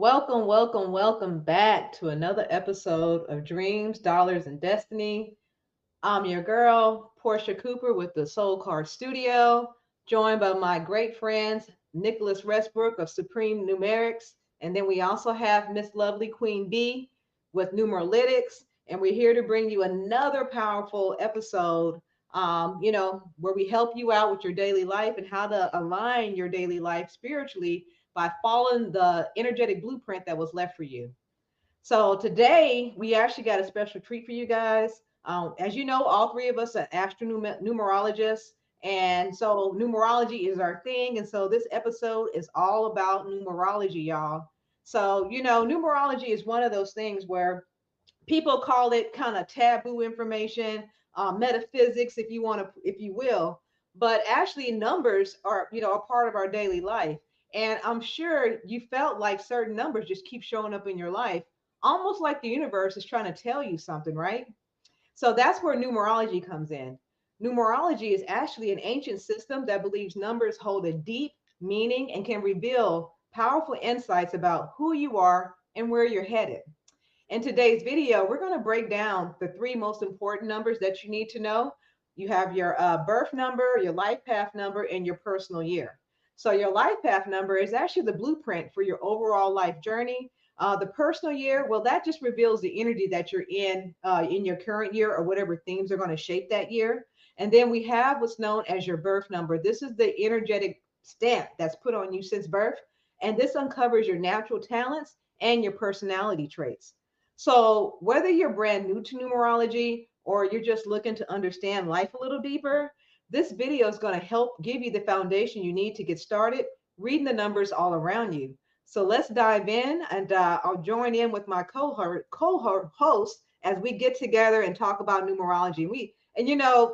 Welcome, welcome, welcome back to another episode of Dreams, Dollars, and Destiny. I'm your girl, Porcha Cooper with the Soul Card Studio, joined by my great friends, Nicholas Westbrook of Supreme Numerics. And then we also have Miss Lovely Queen B with Numerologics. And we're here to bring you another powerful episode, where we help you out with your daily life and how to align your daily life spiritually by following the energetic blueprint that was left for you. So today we actually got a special treat for you guys. As you know, all three of us are astronumerologists, and so numerology is our thing. And so this episode is all about numerology, y'all. So numerology is one of those things where people call it kind of taboo information, metaphysics, if you want to, if you will. But actually, numbers are a part of our daily life, and I'm sure you felt like certain numbers just keep showing up in your life, almost like the universe is trying to tell you something, right? So that's where numerology comes in. Numerology is actually an ancient system that believes numbers hold a deep meaning and can reveal powerful insights about who you are and where you're headed. In today's video, we're going to break down the three most important numbers that you need to know. You have your birth number, your life path number, and your personal year. So your life path number is actually the blueprint for your overall life journey. The personal year, well, that just reveals the energy that you're in your current year or whatever themes are going to shape that year. And then we have what's known as your birth number. This is the energetic stamp that's put on you since birth. And this uncovers your natural talents and your personality traits. So, whether you're brand new to numerology or you're just looking to understand life a little deeper, this video is going to help give you the foundation you need to get started reading the numbers all around you. So, let's dive in, and I'll join in with my co-host as we get together and talk about numerology.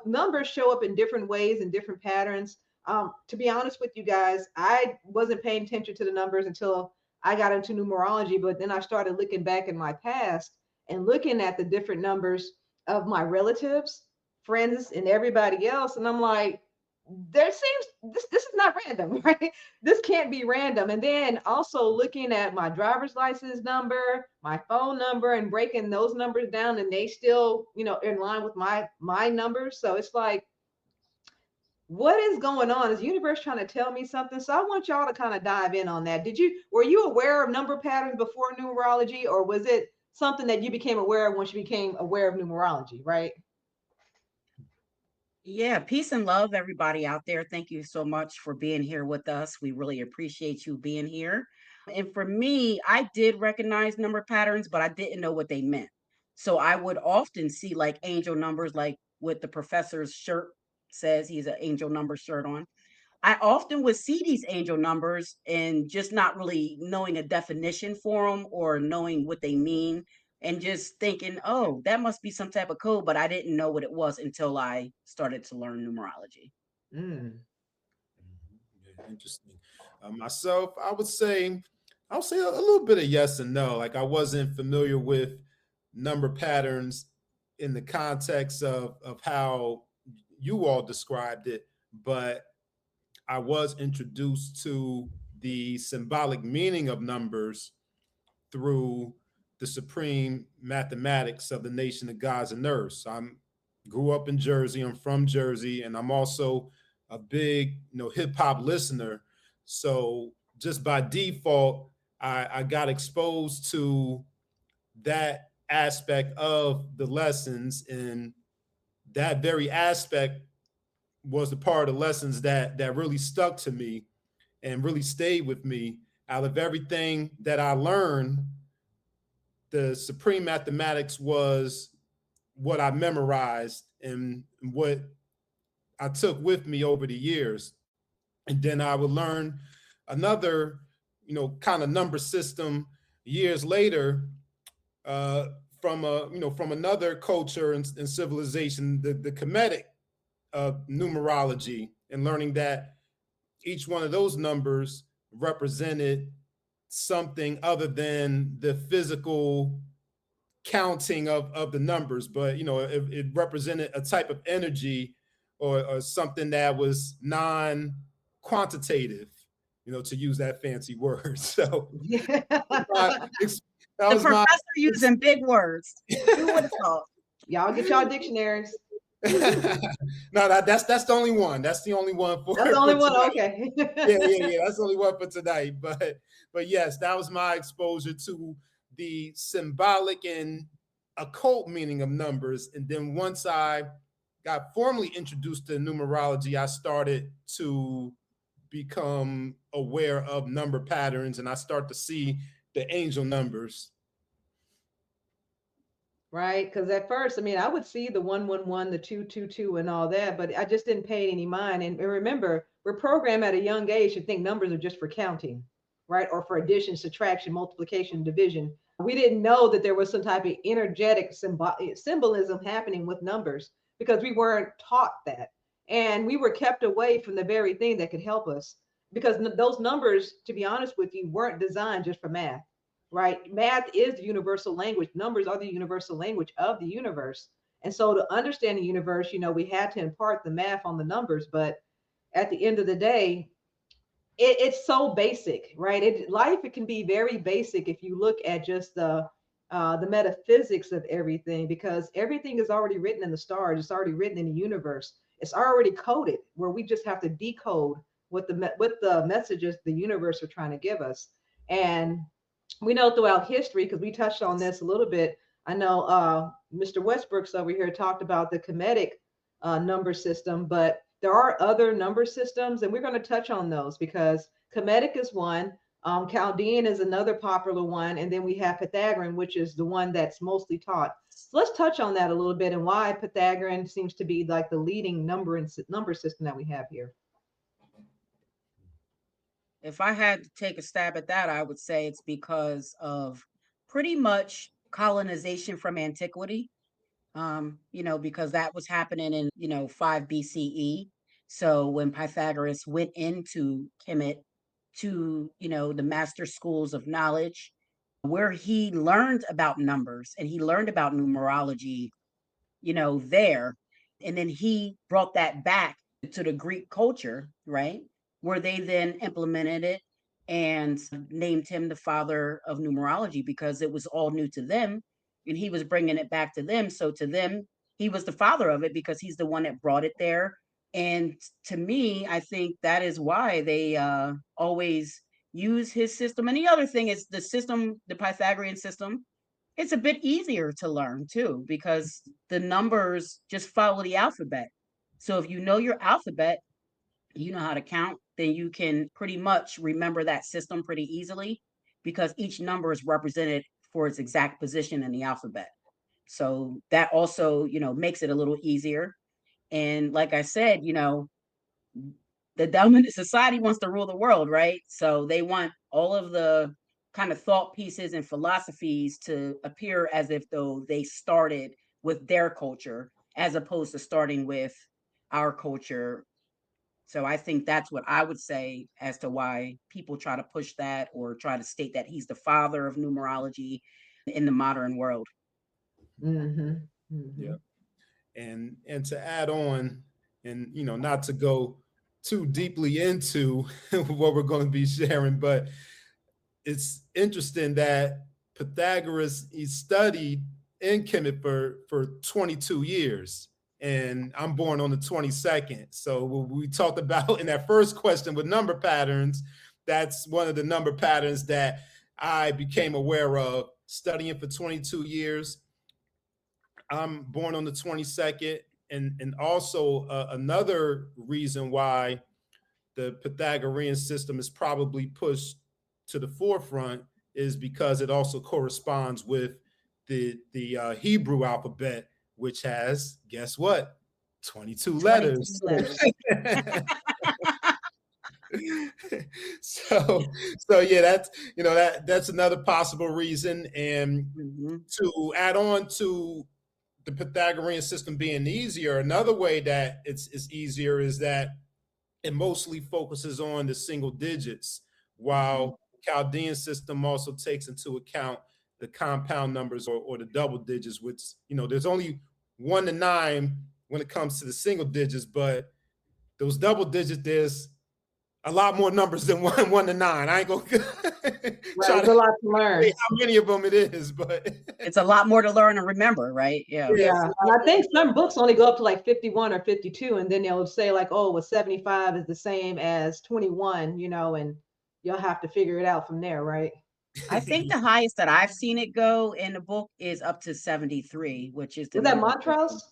Numbers show up in different ways and different patterns. To be honest with you guys, I wasn't paying attention to the numbers until I got into numerology, but then I started looking back in my past and looking at the different numbers of my relatives, friends, and everybody else. And I'm like, there seems this is not random, right? This can't be random. And then also looking at my driver's license number, my phone number, and breaking those numbers down, and they still, in line with my numbers. So it's like, what is going on? Is the universe trying to tell me something? So I want y'all to kind of dive in on that. Were you aware of number patterns before numerology, or was it something that you became aware of once you became aware of numerology, right? Yeah, peace and love, everybody out there. Thank you so much for being here with us. We really appreciate you being here. And for me, I did recognize number patterns, but I didn't know what they meant. So I would often see like angel numbers, like what the professor's shirt says, he's an angel number shirt on. I often would see these angel numbers and just not really knowing a definition for them or knowing what they mean and just thinking, oh, that must be some type of code, but I didn't know what it was until I started to learn numerology. Mm. Yeah, interesting. Myself, I'll say a little bit of yes and no. Like I wasn't familiar with number patterns in the context of how you all described it, but I was introduced to the symbolic meaning of numbers through the supreme mathematics of the nation of gods and earths. I'm grew up in Jersey. I'm from Jersey, and I'm also a big, hip hop listener. So just by default, I got exposed to that aspect of the lessons, and that very aspect was the part of the lessons that really stuck to me and really stayed with me. Out of everything that I learned, the supreme mathematics was what I memorized and what I took with me over the years. And then I would learn another, kind of number system years later, uh, from another culture and civilization, the Kemetic numerology, and learning that each one of those numbers represented something other than the physical counting of the numbers, but it represented a type of energy or something that was non-quantitative. to use that fancy word. So Yeah. that The was my professor using big words. Who would have thought? Y'all get y'all dictionaries. No, that's the only one. That's the only one for That's the only one. tonight. Okay. Yeah. That's the only one for tonight. But yes, that was my exposure to the symbolic and occult meaning of numbers. And then once I got formally introduced to numerology, I started to become aware of number patterns, and I start to see the angel numbers. Right, because at first, I mean, I would see the 111, the 222, and all that, but I just didn't pay any mind. And remember, we're programmed at a young age to think numbers are just for counting, right, or for addition, subtraction, multiplication, division. We didn't know that there was some type of energetic symbolism happening with numbers because we weren't taught that, and we were kept away from the very thing that could help us. Because those numbers, to be honest with you, weren't designed just for math, right? Math is the universal language. Numbers are the universal language of the universe. And so to understand the universe, we had to impart the math on the numbers. But at the end of the day, it's so basic, right? It can be very basic if you look at just the metaphysics of everything, because everything is already written in the stars. It's already written in the universe. It's already coded, where we just have to decode what the messages the universe are trying to give us. And we know throughout history, because we touched on this a little bit. I know Mr. Westbrooks over here talked about the Kemetic number system, but there are other number systems, and we're going to touch on those because Kemetic is one. Chaldean is another popular one, and then we have Pythagorean, which is the one that's mostly taught. So let's touch on that a little bit and why Pythagorean seems to be like the leading number system that we have here. If I had to take a stab at that, I would say it's because of pretty much colonization from antiquity. Because that was happening in, 5 BCE. So when Pythagoras went into Kemet to, the master schools of knowledge, where he learned about numbers and he learned about numerology, there. And then he brought that back to the Greek culture, right? Where they then implemented it and named him the father of numerology because it was all new to them and he was bringing it back to them. So to them, he was the father of it because he's the one that brought it there. And to me, I think that is why they always use his system. And the other thing is the system, the Pythagorean system, it's a bit easier to learn too because the numbers just follow the alphabet. So if you know your alphabet, you know how to count, then you can pretty much remember that system pretty easily because each number is represented for its exact position in the alphabet. So that also, makes it a little easier. And like I said, the dominant society wants to rule the world, right? So they want all of the kind of thought pieces and philosophies to appear as if though they started with their culture as opposed to starting with our culture. So I think that's what I would say as to why people try to push that or try to state that he's the father of numerology in the modern world. Mm-hmm. Yeah. Mm-hmm. And to add on, and not to go too deeply into what we're going to be sharing, but it's interesting that Pythagoras, he studied in Kemet for 22 years. And I'm born on the 22nd. So what we talked about in that first question with number patterns, that's one of the number patterns that I became aware of studying for 22 years. I'm born on the 22nd. And also another reason why the Pythagorean system is probably pushed to the forefront is because it also corresponds with the Hebrew alphabet, which has, guess what, 22 22 letters. letters. so yeah, that's another possible reason. And to add on to the Pythagorean system being easier, another way that it's easier is that it mostly focuses on the single digits, while Chaldean system also takes into account the compound numbers or the double digits, which, there's only 1 to 9 when it comes to the single digits, but those double digits, there's a lot more numbers than one to nine. I ain't gonna Right. try It's to a lot to say learn. how many of them it is, but It's a lot more to learn and remember, right? Yeah. yeah, it's Yeah. a And lot I more. think some books only go up to like 51 or 52, and then they'll say like, oh, well, 75 is the same as 21, and you'll have to figure it out from there, right? I think the highest that I've seen it go in the book is up to 73, which is the Was that number system. Montrose?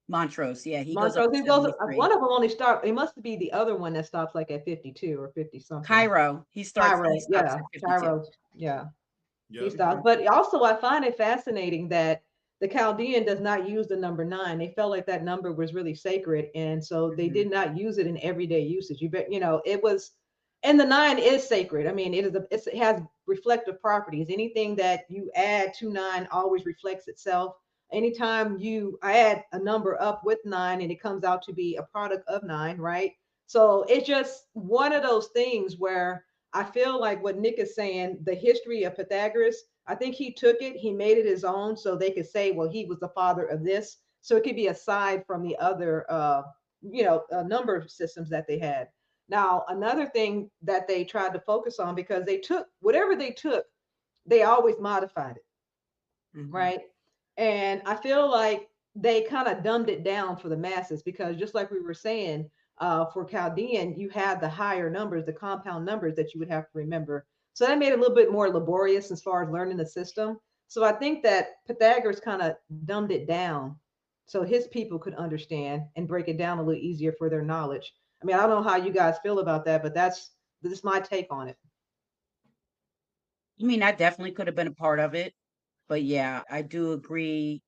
Montrose, yeah, he goes up Montrose, to he goes, 73. one of them only start, it must be the other one that stops like at 52 or 50 something. Cairo, he Cairo, stops yeah. at 52. Cairo, yeah. He Yep. stops. Mhm. But also, I find it fascinating that the Chaldean does not use the number nine. They felt like that number was really sacred, and so they Mhm. did not use it in everyday usage. You bet, it was, and the nine is sacred. I mean, it has reflective properties. Anything that you add to nine always reflects itself. Anytime I add a number up with nine, and it comes out to be a product of nine, right? So it's just one of those things where I feel like what Nick is saying, the history of Pythagoras, I think he took it, he made it his own so they could say, well, he was the father of this. So it could be aside from the other, number systems that they had. Now, another thing that they tried to focus on, because they took whatever they took, they always modified it, Mhm. right? And I feel like they kind of dumbed it down for the masses because just like we were saying, for Chaldean, you had the higher numbers, the compound numbers that you would have to remember. So that made it a little bit more laborious as far as learning the system. So I think that Pythagoras kind of dumbed it down so his people could understand and break it down a little easier for their knowledge. I mean, I don't know how you guys feel about that, but this is my take on it. I mean, that definitely could have been a part of it. But yeah, I do agree,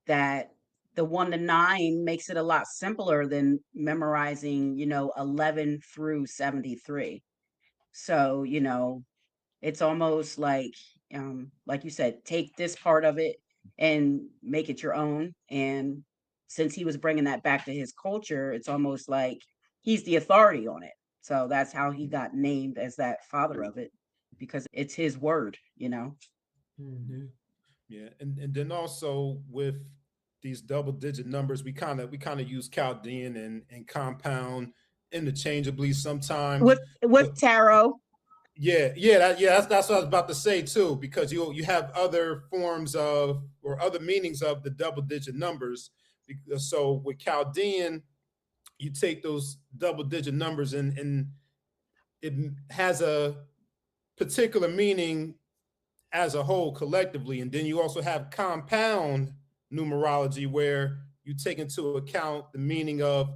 that the 1 to 9 makes it a lot simpler than memorizing, 11 through 73. So, it's almost like you said, take this part of it and make it your own. And since he was bringing that back to his culture, it's almost like he's the authority on it. So that's how he got named as that father of it, because it's his word. Mm-hmm. Yeah, and then also with these double digit numbers, we kind of use Chaldean and compound interchangeably sometimes. With But tarot. that's what I was about to say too, because you have other forms of or other meanings of the double digit numbers. So with Chaldean, you take those double digit numbers and it has a particular meaning as a whole collectively. And then you also have compound numerology where you take into account the meaning of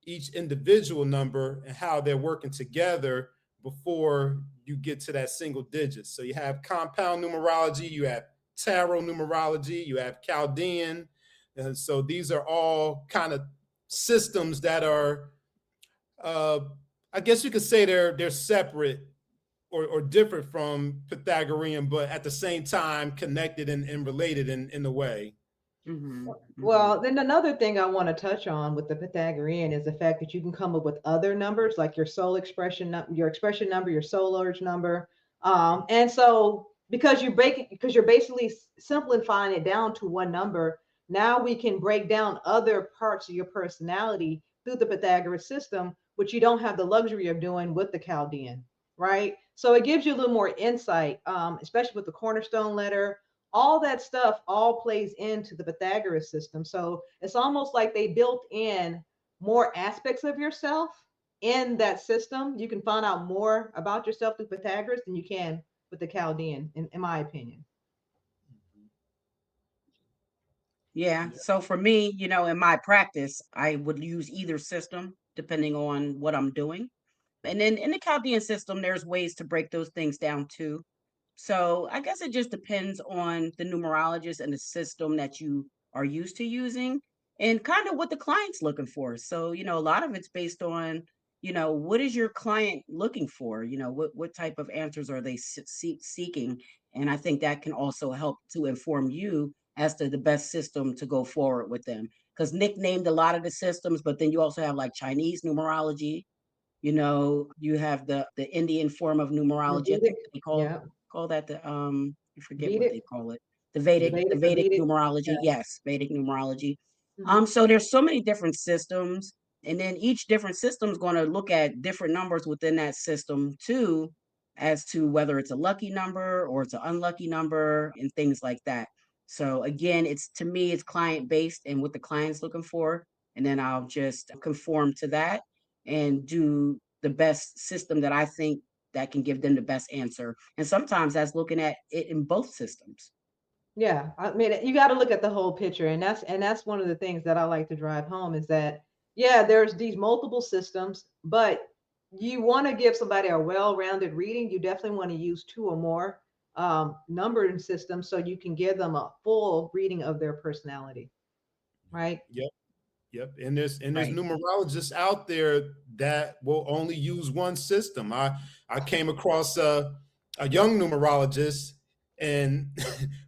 each individual number and how they're working together before you get to that single digit. So you have compound numerology, you have tarot numerology, you have Chaldean. And so these are all kind of systems that are, uh, I guess you could say they're separate or different from Pythagorean, but at the same time connected and related in a way. Hmm. Hmm. Well, then another thing I want to touch on with the Pythagorean is the fact that you can come up with other numbers like your soul expression, your expression number, your soul urge number. And so because you're basically simplifying it down to one number, now we can break down other parts of your personality through the Pythagoras system, which you don't have the luxury of doing with the Chaldean, right? So it gives you a little more insight, especially with the cornerstone letter, all that stuff all plays into the Pythagoras system. So it's almost like they built in more aspects of yourself in that system. You can find out more about yourself through Pythagoras than you can with the Chaldean, in my opinion. Yeah. Yeah. So for me, in my practice, I would use either system depending on what I'm doing. And then in the Chaldean system, there's ways to break those things down too. So I guess it just depends on the numerologist and the system that you are used to using and kind of what the client's looking for. So, a lot of it's based on, what is your client looking for? What type of answers are they seeking? And I think that can also help to inform you as to the best system to go forward with them. Because Nick named a lot of the systems, but then you also have like Chinese numerology, you have the Indian form of The numerology. I think Vedic, they yeah, call that I forget what Vedic, they call it. The the Vedic, the Vedic, the Vedic Vedic, numerology. yeah. Yes, Vedic numerology. Mhm. So there's so many different systems. And then each different system is going to look at different numbers within that system too, as to whether it's a lucky number or it's an unlucky number and things like that. So again, it's to me, it's client based and what the client's looking for. And then I'll just conform to that and do the best system that I think that can give them the best answer. And sometimes that's looking at it in both systems. Yeah, I mean, you got to look at the whole picture, and that's one of the things that I like to drive home is that yeah, there's these multiple systems, but you want to give somebody a well-rounded reading. You definitely want to use two or more numbering systems so you can give them a full reading of their personality, right? Yep. Yep. And there's Right. numerologists out there that will only use one system. I came across a young numerologist, and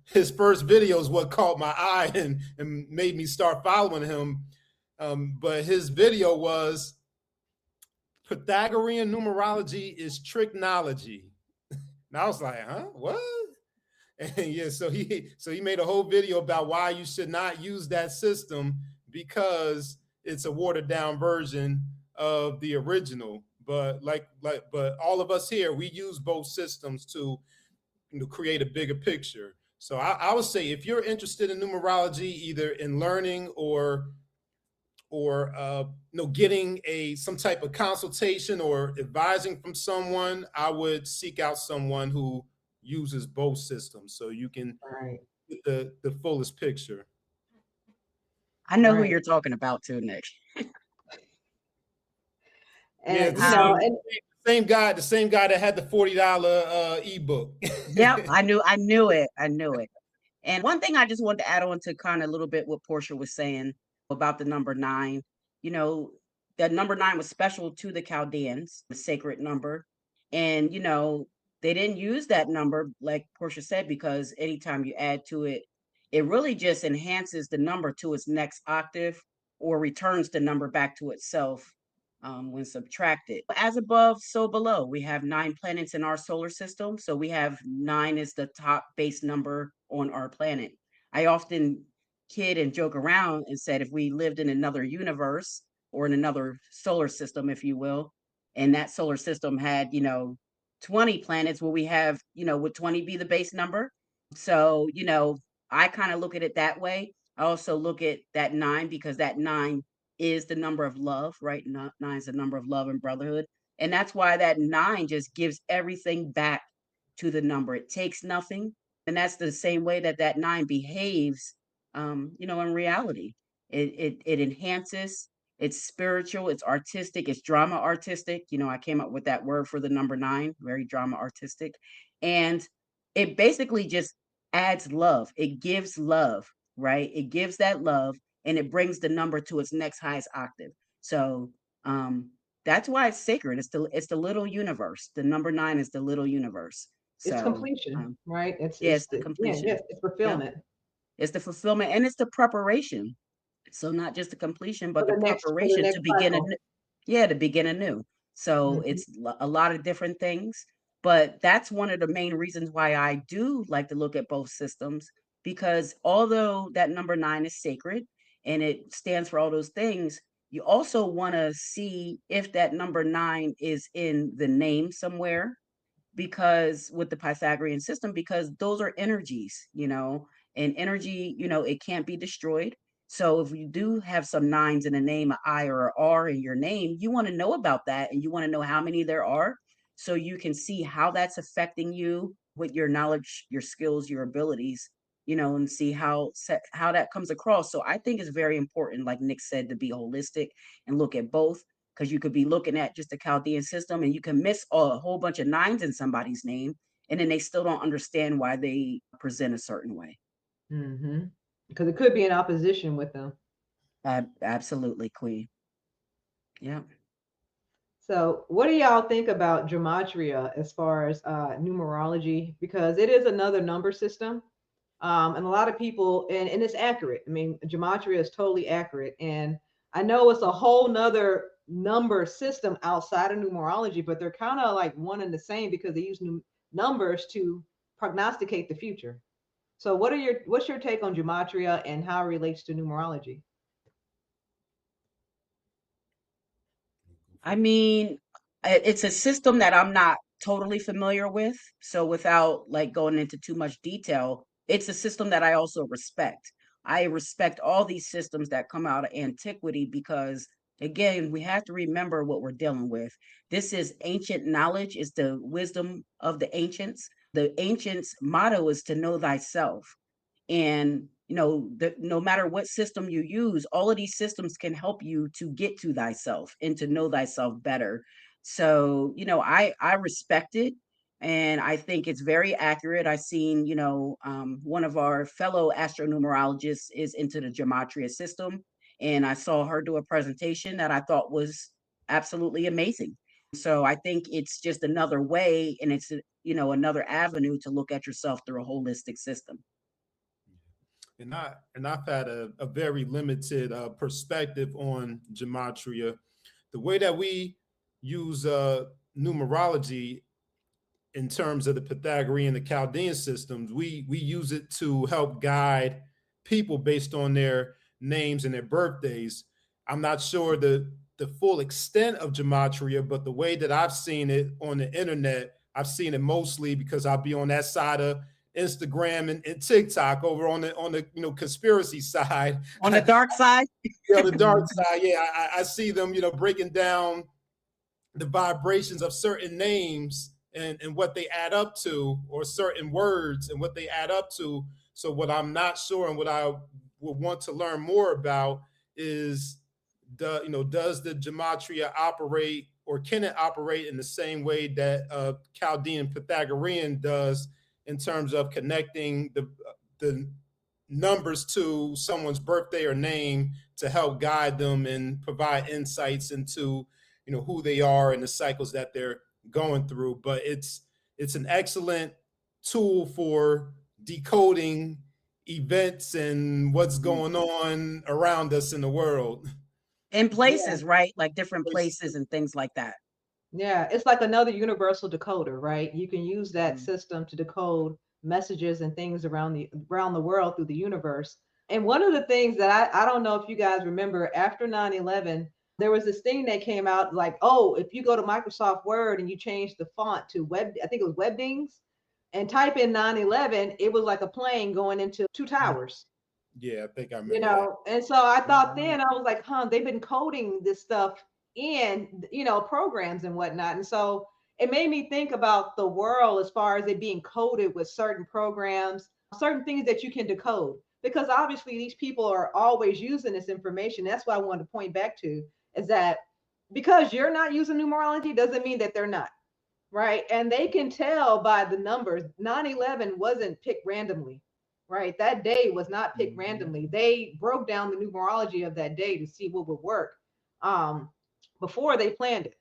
his first video is what caught my eye and made me start following him. But his video was Pythagorean numerology is tricknology. And I was like, huh? What? And yeah, so he made a whole video about why you should not use that system because it's a watered down version of the original. But but all of us here, we use both systems to create a bigger picture. So I would say if you're interested in numerology, either in learning or getting some type of consultation or advising from someone, I would seek out someone who uses both systems so you can Right, get the fullest picture. I know who right. you're talking about too, Nick. Yeah, And the you know, same Um, and the same guy that had the $40 ebook. yep, I knew it. I knew it. And one thing I just wanted to add on to kind of a little bit what Portia was saying about the number nine. You know, that number nine was special to the Chaldeans, the sacred number. And, they didn't use that number, like Portia said, because anytime you add to it, it really just enhances the number to its next octave or returns the number back to itself when subtracted. As above, so below. We have 9 planets in our solar system. So we have nine is the top base number on our planet. I often kid and joke around and said if we lived in another universe or in another solar system, if you will, and that solar system had, 20 planets, will we have, would 20 be the base number? So, I kind of look at it that way. I also look at that nine because that nine is the number of love, right? Nine is the number of love and brotherhood. And that's why that nine just gives everything back to the number. It takes nothing. And that's the same way that that nine behaves, in reality. It enhances, it's spiritual, it's artistic, it's drama artistic. I came up with that word for the number nine, very drama artistic. And it basically just adds love. It gives love, right? It gives that love and it brings the number to its next highest octave. So that's why it's sacred. It's the little universe. The number nine is the little universe. it's So completion, right? It's yeah, it's it's the yeah, completion. yes, it's Yep. fulfillment It's the fulfillment and it's the preparation. So not just the completion, but the for the preparation to next begin cycle. yeah, to begin anew. So Mhm. it's a lot of different things, but that's one of the main reasons why I do like to look at both systems because although that number nine is sacred and it stands for all those things, you also want to see if that number nine is in the name somewhere because with the Pythagorean system, because those are energies, and energy, it can't be destroyed. So if you do have some nines in a name, an I or an R in your name, you want to know about that and you want to know how many there are so you can see how that's affecting you with your knowledge, your skills, your abilities, and see how that comes across. So I think it's very important, like Nick said, to be holistic and look at both because you could be looking at just the Chaldean system and you can miss a whole bunch of nines in somebody's name, and then they still don't understand why they present a certain way. Mhm. Because it could be in opposition with them. Absolutely, Queen. Yeah. So, what do y'all think about gematria as far as numerology? Because it is another number system, and a lot of people, and it's accurate. I mean, gematria is totally accurate, and I know it's a whole nother number system outside of numerology, but they're kind of like one and the same because they use numbers to prognosticate the future. So, what's your take on gematria and how it relates to numerology? I mean, it's a system that I'm not totally familiar with. So without like going into too much detail, it's a system that I also respect. I respect all these systems that come out of antiquity because again, we have to remember what we're dealing with. This is ancient knowledge, is the wisdom of the ancients. The ancients' motto is to know thyself. And no matter what system you use, all of these systems can help you to get to thyself and to know thyself better. So I respect it, and I think it's very accurate. I seen one of our fellow astronumerologists is into the gematria system, and I saw her do a presentation that I thought was absolutely amazing. So I think it's just another way, and it's another avenue to look at yourself through a holistic system. I've had a very limited perspective on gematria. The way that we use numerology in terms of the Pythagorean, the Chaldean systems, we use it to help guide people based on their names and their birthdays. I'm not sure the full extent of gematria, but the way that I've seen it on the internet, I've seen it mostly because I'll be on that side of Instagram and TikTok over on the conspiracy side. On the dark side? The dark side, yeah. I see them, breaking down the vibrations of certain names and what they add up to, or certain words and what they add up to. So what I'm not sure and what I would want to learn more about is does the gematria operate, or can it operate in the same way that Chaldean Pythagorean does, in terms of connecting the numbers to someone's birthday or name to help guide them and provide insights into who they are and the cycles that they're going through. But it's an excellent tool for decoding events and what's going on around us in the world. In places, Yeah. right? Like different places and things like that. Yeah, it's like another universal decoder, right? You can use that Mhm. system to decode messages and things around the world through the universe. And one of the things that I don't know if you guys remember, after 9/11, there was this thing that came out like, oh, if you go to Microsoft Word and you change the font to web, I think it was Webdings, and type in 9/11, it was like a plane going into two towers. Yeah, I think I You remember that. know, and so I thought then, I was like, huh, they've been coding this stuff in, programs and whatnot. And so it made me think about the world as far as it being coded with certain programs, certain things that you can decode, because obviously these people are always using this information. That's what I wanted to point back to, is that because you're not using numerology doesn't mean that they're not, right? And they can tell by the numbers. 9/11 wasn't picked randomly, right? That day was not picked randomly. They broke down the numerology of that day to see what would work, um, before they planned it,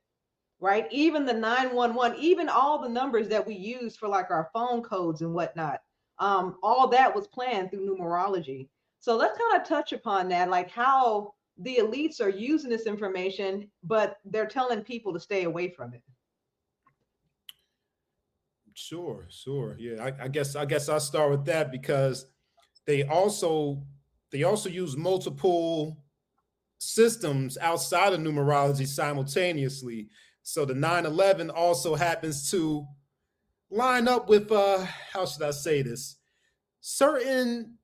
right? Even the 911, even all the numbers that we use for like our phone codes and whatnot, all that was planned through numerology. So let's kind of touch upon that, like how the elites are using this information, but they're telling people to stay away from it. Sure. Yeah, I guess I'll start with that because they also they also use multiple systems outside of numerology simultaneously. So the 9/11 also happens to line up with how should I say this? Certain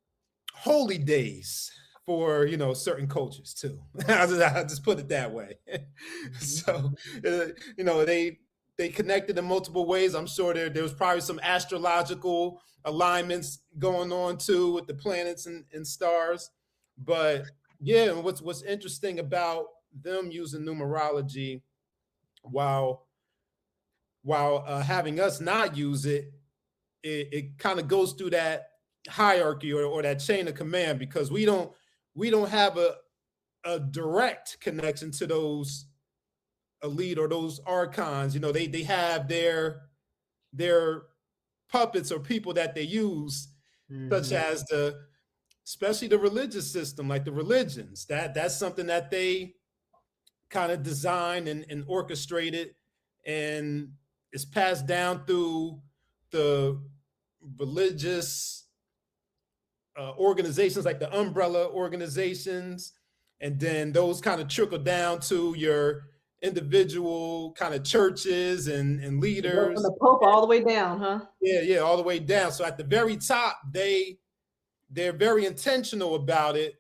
holy days for certain cultures too. I'll just put it that way. Mhm. So they connected in multiple ways. I'm sure there was probably some astrological alignments going on too with the planets and stars. But yeah, what's interesting about them using numerology while having us not use it, it kind of goes through that hierarchy, or that chain of command, because we don't have a direct connection to those elite or those archons. They have their puppets or people that they use, such Mhm. as especially the religious system, like the religions. That's something that they kind of designed and orchestrated, and it's passed down through the religious organizations, like the umbrella organizations, and then those kind of trickle down to your individual kind of churches and From leaders. the Pope all the way down, huh? Yeah, all the way down. So at the very top, they're very intentional about it.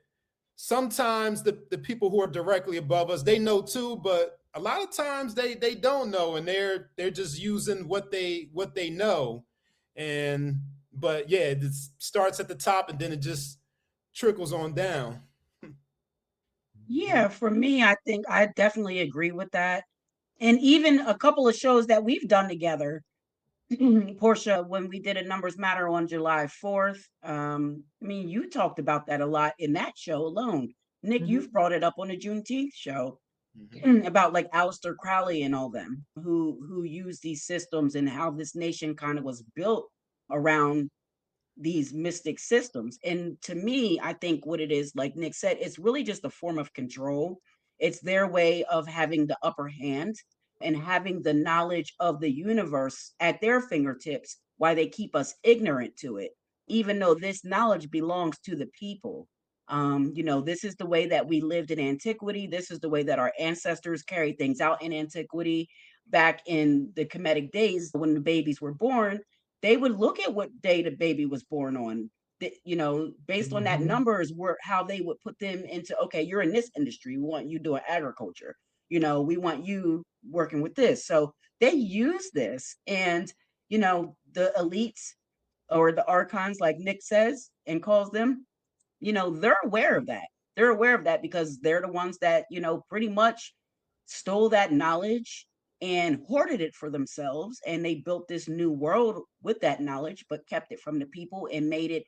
Sometimes the people who are directly above us, they know too, but a lot of times they don't know, and they're just using what they know. And but yeah, it starts at the top and then it just trickles on down. Yeah, for me, I think I definitely agree with that. And even a couple of shows that we've done together, Portia, when we did a Numbers Matter on July 4th, I mean, you talked about that a lot in that show alone. Nick, you've brought it up on the Juneteenth show about like Aleister Crowley and all them who use these systems and how this nation kind of was built around these mystic systems. And to me, I think what it is, like Nick said, it's really just a form of control. It's their way of having the upper hand and having the knowledge of the universe at their fingertips while they keep us ignorant to it, even though this knowledge belongs to the people. This is the way that we lived in antiquity. This is the way that our ancestors carried things out in antiquity. Back in the Kemetic days, when the babies were born, they would look at what day the baby was born on. Based on that numbers were how they would put them into, okay, you're in this industry. We want you doing agriculture. We want you working with this. So they use this, and the elites or the archons, like Nick says and calls them, they're aware of that. They're aware of that because they're the ones that, pretty much stole that knowledge and hoarded it for themselves. And they built this new world with that knowledge, but kept it from the people and made it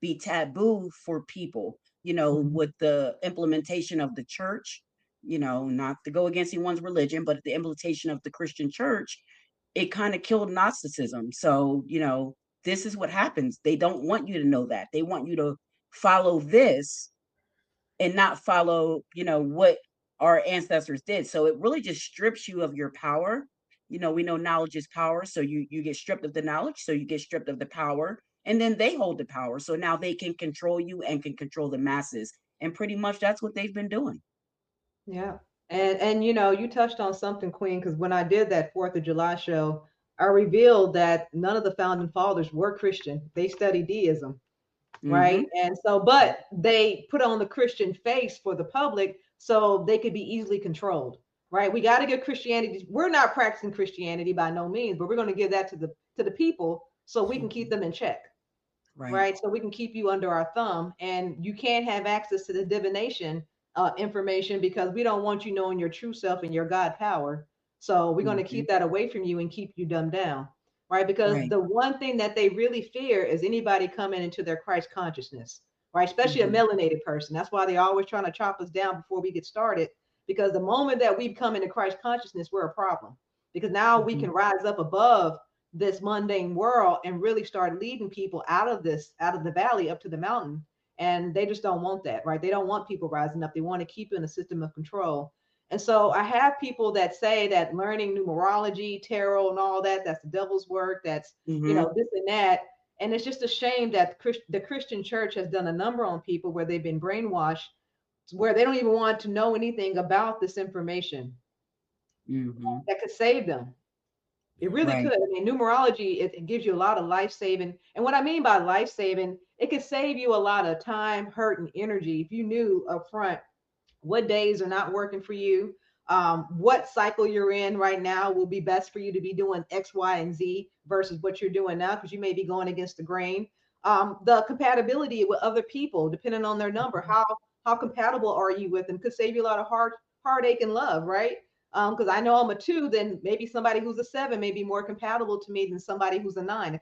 be taboo for people, with the implementation of the church, not to go against anyone's religion, but the implementation of the Christian church, it kind of killed Gnosticism. So, this is what happens. They don't want you to know that. They want you to follow this and not follow, what our ancestors did. So it really just strips you of your power. We know knowledge is power. So you get stripped of the knowledge. So you get stripped of the power. And then they hold the power. So now they can control you and can control the masses. And pretty much that's what they've been doing. Yeah. And you touched on something, Queen, because when I did that 4th of July show, I revealed that none of the founding fathers were Christian. They studied deism, right? And so, but they put on the Christian face for the public so they could be easily controlled, right? We got to give Christianity. We're not practicing Christianity by no means, but we're going to give that to the people so we can keep them in check, right? So we can keep you under our thumb, and you can't have access to the divination information because we don't want you knowing your true self and your God power. So we're going to keep that away from you and keep you dumbed down, right? Because the one thing that they really fear is anybody coming into their Christ consciousness, right? Especially a melanated person. That's why they're always trying to chop us down before we get started. Because the moment that we come into Christ consciousness, we're a problem. Because now we can rise up above this mundane world and really start leading people out of the valley up to the mountain. And they just don't want that, right? They don't want people rising up. They want to keep you in a system of control. And so I have people that say that learning numerology, tarot, and all that's the devil's work. That's, this and that. And it's just a shame that the Christian church has done a number on people where they've been brainwashed, where they don't even want to know anything about this information that could save them. It really could. I mean, numerology, it gives you a lot of life saving. And what I mean by life saving, it could save you a lot of time, hurt, and energy if you knew up front what days are not working for you, what cycle you're in right now will be best for you to be doing X, Y, and Z versus what you're doing now, because you may be going against the grain. The compatibility with other people, depending on their number, how compatible are you with them, could save you a lot of heartache and love, right? Because I know I'm a 2, then maybe somebody who's a 7 may be more compatible to me than somebody who's a 9. If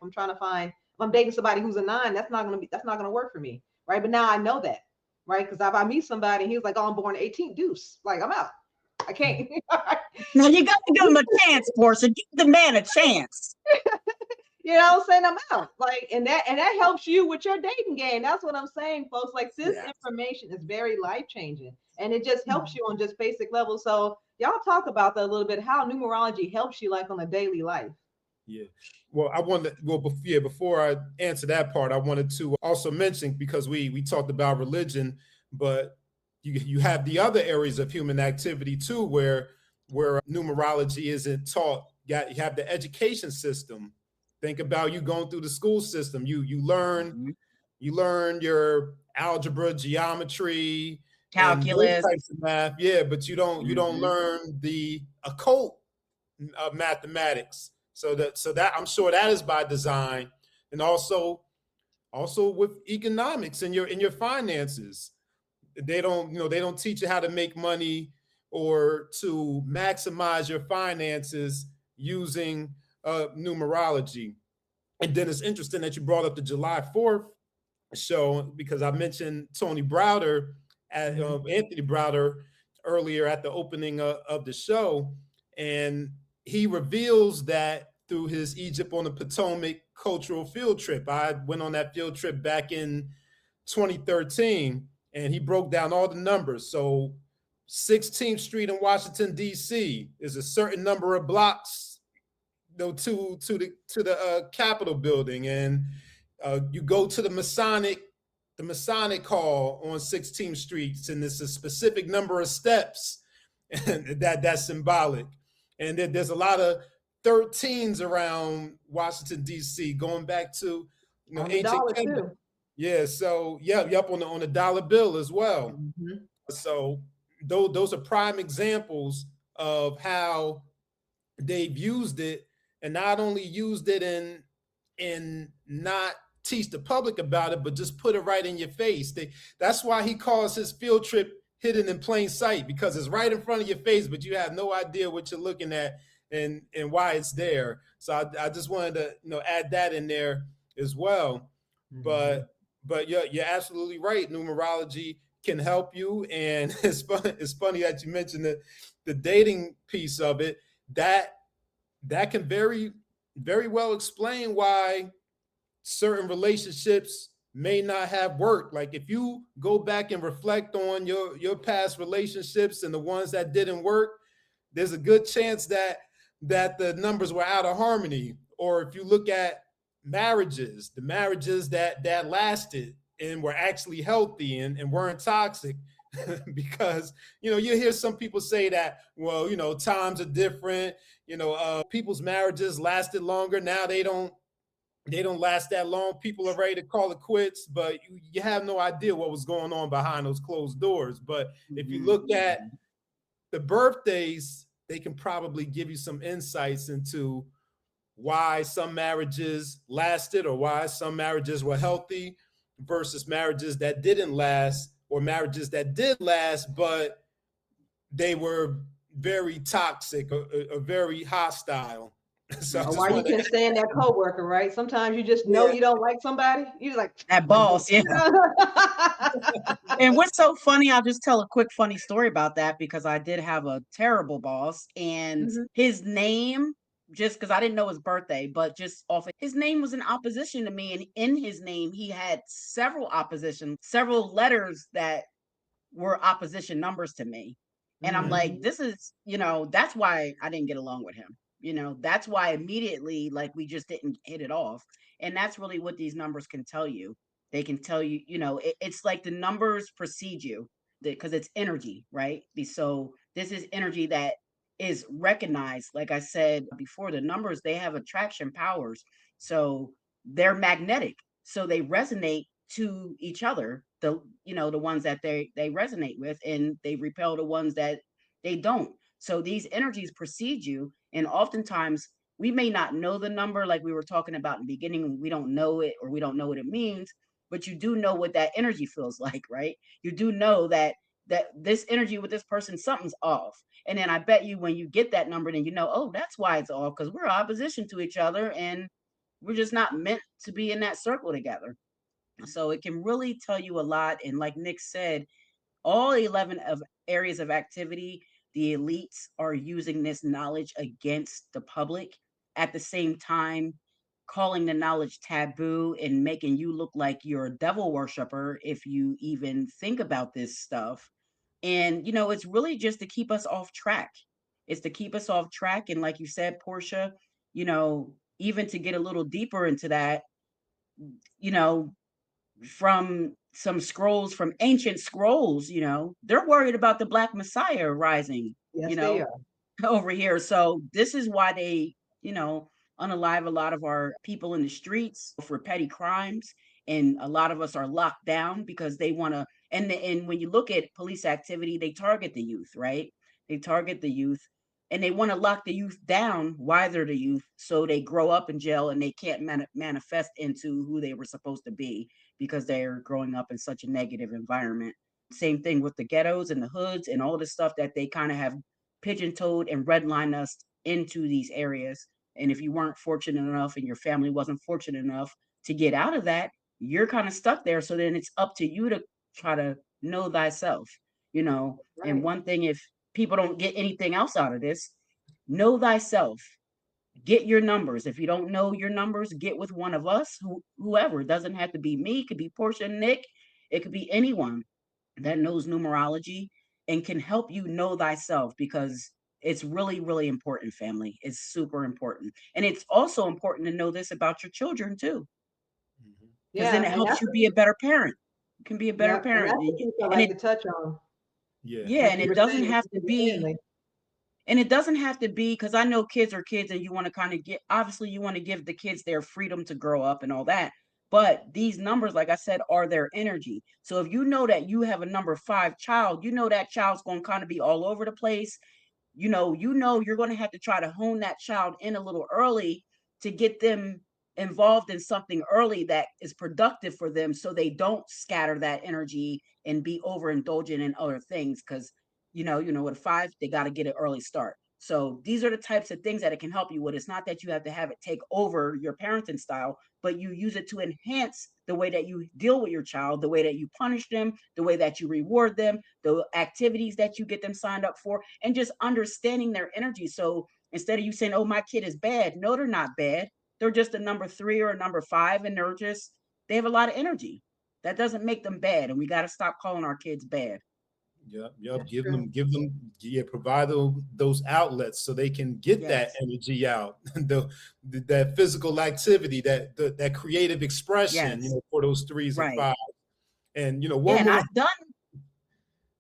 I'm dating somebody who's a 9, that's not gonna work for me, right? But now I know that, right? Because if I meet somebody and he's like, "Oh, I'm born 18th, deuce," like I'm out. I can't. Now you got to give him a chance, Portia. Give the man a chance. You know what I'm saying? I'm out. Like, and that helps you with your dating game. That's what I'm saying, folks. Like, this information is very life-changing, and it just helps you on just basic levels. So y'all talk about that a little bit, how numerology helps you like on a daily life. Yeah. Well, before I answer that part, I wanted to also mention, because we talked about religion, but you have the other areas of human activity too, where where numerology isn't taught. You have the education system. Think about you going through the school system. Mhm. You learn your algebra, geometry, and those Calculus. types of math. Yeah, but you don't Mhm. learn the occult mathematics. So that I'm sure that is by design, and also with economics and your finances. They don't teach you how to make money or to maximize your finances using numerology. And then it's interesting that you brought up the July 4th show, because I mentioned Tony Browder at Mhm. Anthony Browder earlier at the opening of the show, and he reveals that through his Egypt on the Potomac cultural field trip. I went on that field trip back in 2013, and he broke down all the numbers. So 16th Street in Washington D.C. is a certain number of blocks, to the Capitol building, and you go to the Masonic Hall on 16th Street, and it's a specific number of steps, and that's symbolic. And then there's a lot of 13s around Washington D.C. going back to On the ancient dollar Kemetic. too. Yeah, so yeah, yep, on the dollar bill as well. Mhm. So those are prime examples of how they've used it, and not only used it in not teach the public about it, but just put it right in your face. That's why he calls his field trip hidden in plain sight, because it's right in front of your face, but you have no idea what you're looking at and why it's there. So I just wanted to add that in there as well. Mhm. But you're absolutely right. Numerology can help you, and it's funny that you mentioned the dating piece of it. That can very well explain why certain relationships may not have worked. Like if you go back and reflect on your past relationships and the ones that didn't work, there's a good chance that the numbers were out of harmony. Or if you look at the marriages that lasted and were actually healthy and weren't toxic, because you hear some people say that, well, times are different. People's marriages lasted longer. Now they don't last that long. People are ready to call it quits, but you have no idea what was going on behind those closed doors. But if you Mhm. look at the birthdays, they can probably give you some insights into why some marriages lasted or why some marriages were healthy versus marriages that didn't last, or marriages that did last, but they were very toxic or very hostile. So I Or just why you want to, can stand that coworker, right? Sometimes you just know yeah, you don't like somebody. You're like, That boss, yeah. And what's so funny, I'll just tell a quick funny story about that, because I did have a terrible boss, and Mhm. his name, just because I didn't know his birthday, but just off of his name was in opposition to me. And in his name, he had several opposition, several letters that were opposition numbers to me. And I'm Mhm. like, this is, that's why I didn't get along with him. That's why immediately, like, we just didn't hit it off. And that's really what these numbers can tell you. They can tell you, it's like the numbers precede you because it's energy, right? So this is energy that is recognized. Like I said before, the numbers, they have attraction powers. So they're magnetic. So they resonate to each other, the ones that they resonate with, and they repel the ones that they don't. So these energies precede you, and oftentimes we may not know the number, like we were talking about in the beginning. We don't know it, or we don't know what it means, but you do know what that energy feels like, right? You do know that this energy with this person, something's off. And then I bet you when you get that number, then oh, that's why it's off, because we're opposition to each other, and we're just not meant to be in that circle together. So it can really tell you a lot. And like Nick said, all 11 of areas of activity, the elites are using this knowledge against the public, at the same time calling the knowledge taboo and making you look like you're a devil worshiper if you even think about this stuff. And it's really just to keep us off track. It's to keep us off track. And like you said, Portia, even to get a little deeper into that, you know from some scrolls, from ancient scrolls, they're worried about the Black Messiah rising, you Yes, they know. are. over here. So this is why they, unalive a lot of our people in the streets for petty crimes. And a lot of us are locked down because they want to. And when you look at police activity, they target the youth, right? They target the youth and they want to lock the youth down while they're the youth. So they grow up in jail and they can't manifest into who they were supposed to be because they're growing up in such a negative environment. Same thing with the ghettos and the hoods and all the stuff that they kind of have pigeon-toed and redline us into these areas. And if you weren't fortunate enough and your family wasn't fortunate enough to get out of that, you're kind of stuck there. So then it's up to you to try to know thyself, And Right. one thing, if people don't get anything else out of this, know thyself. Get your numbers. If you don't know your numbers, get with one of us, whoever. It doesn't have to be me. It could be Portia, Nick. It could be anyone that knows numerology and can help you know thyself, because it's really, really important, family. It's super important. And it's also important to know this about your children too, Mhm. because then Yeah, it and helps that's you be a better parent. You can be a better yeah, and parent. that's the piece I And like to touch on. Yeah. yeah, Like and you it were doesn't saying, have to within the be, family. and it doesn't have to be, because I know kids are kids and you want to kind of get, obviously, you want to give the kids their freedom to grow up and all that. But these numbers, like I said, are their energy. So if you know that you have a number 5 child, you know that child's going to kind of be all over the place. You're going to have to try to hone that child in a little early to get them involved in something early that is productive for them, so they don't scatter that energy and be overindulgent in other things. Because with 5, they got to get an early start. So these are the types of things that it can help you with. It's not that you have to have it take over your parenting style, but you use it to enhance the way that you deal with your child, the way that you punish them, the way that you reward them, the activities that you get them signed up for, and just understanding their energy. So instead of you saying, oh, my kid is bad, no, they're not bad. They're just a number 3 or a number 5, and they have a lot of energy. That doesn't make them bad. And we got to stop calling our kids bad. Yep, yep. That's true. Yeah, provide those outlets so they can get that Yes. energy out, that physical activity, that creative expression, Yes. for those threes and Right. fives. And Yeah. one And more.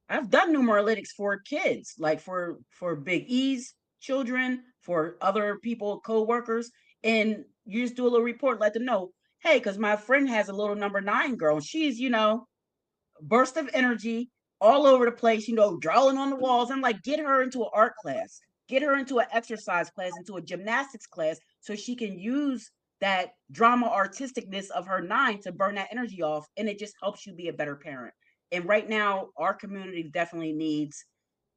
I've done numeralytics for kids, like for Big E's children, for other people, co-workers, and you just do a little report, let them know, hey, because my friend has a little number 9 girl, and she's, burst of energy all over the place, drawing on the walls. I'm like, get her into an art class, get her into an exercise class, into a gymnastics class, so she can use that drama artisticness of her 9 to burn that energy off. And it just helps you be a better parent. And right now, our community definitely needs,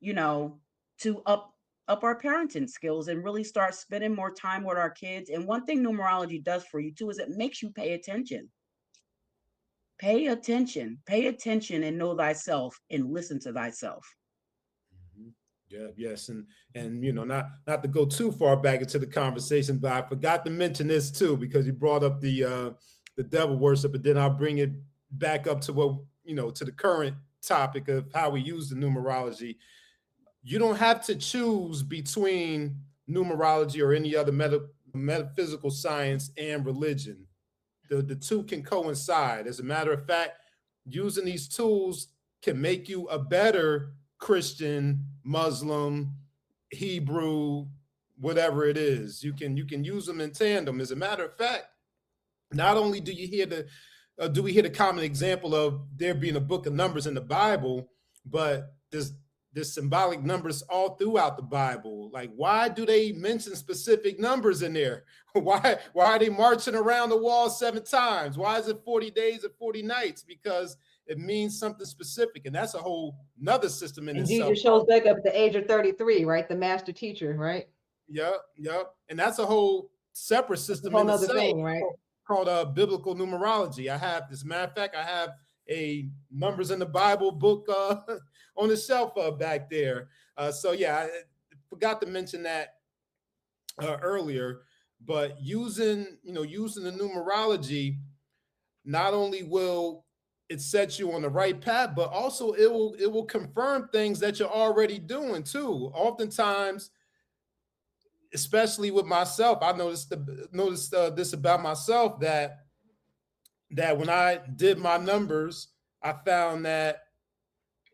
to up our parenting skills and really start spending more time with our kids. And one thing numerology does for you too is it makes you pay attention. Pay attention and know thyself and listen to thyself. Mhm. Yeah, yes, and not to go too far back into the conversation, but I forgot to mention this too because you brought up the devil worship, but then I'll bring it back up to what to the current topic of how we use the numerology. You don't have to choose between numerology or any other metaphysical science and religion. The two can coincide. As a matter of fact, using these tools can make you a better Christian, Muslim, Hebrew, whatever it is. You can use them in tandem. As a matter of fact, not only do we hear the common example of there being a book of numbers in the Bible, but there's symbolic numbers all throughout the Bible. Like, why do they mention specific numbers in there? Why are they marching around the wall 7 times? Why is it 40 days or 40 nights? Because it means something specific, and that's a whole nother system in And itself. Jesus shows back up at the age of 33, right? The master teacher, right? Yep, yep. And that's a whole separate That's a system whole in nother itself thing, right? called biblical numerology. As a matter of fact, I have a numbers in the Bible book on the shelf back there. So yeah, I forgot to mention that earlier. But using the numerology, not only will it set you on the right path, but also it will confirm things that you're already doing too. Oftentimes, especially with myself, I noticed this about myself that when I did my numbers, I found that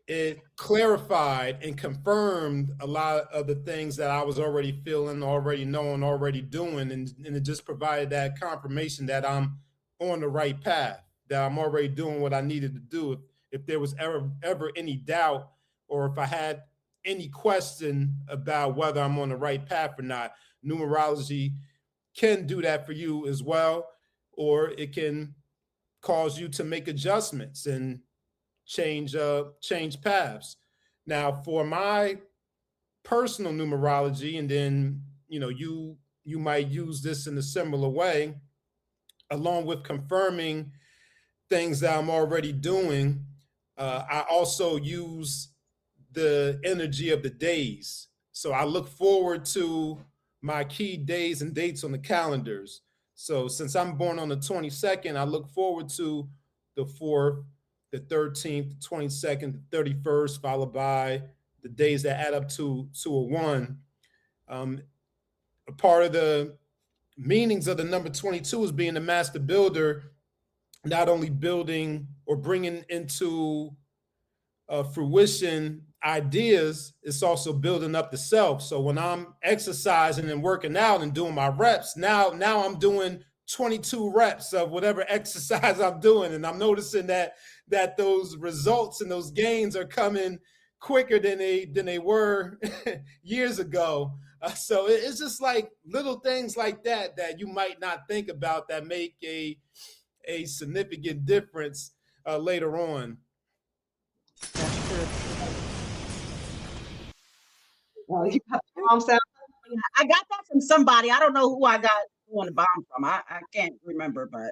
it clarified and confirmed a lot of the things that I was already feeling, already knowing, already doing. And it just provided that confirmation that I'm on the right path, that I'm already doing what I needed to do. If there was ever any doubt, or if I had any question about whether I'm on the right path or not, numerology can do that for you as well, or it can cause you to make adjustments and change paths. Now, for my personal numerology, and then you might use this in a similar way, along with confirming things that I'm already doing. I also use the energy of the days. So I look forward to my key days and dates on the calendars. So since I'm born on the 22nd, I look forward to the 4th, the 13th, the 22nd, the 31st, followed by the days that add up to a one. A part of the meanings of the number 22 is being the master builder, not only building or bringing into fruition ideas, it's also building up the self. So when I'm exercising and working out and doing my reps, now I'm doing 22 reps of whatever exercise I'm doing, and I'm noticing that those results and those gains are coming quicker than they were years ago. So it's just like little things like that you might not think about that make a significant difference later on. That's true. Well, you got the bomb sound. I got that from somebody. I don't know who I got on the bomb from. I can't remember, but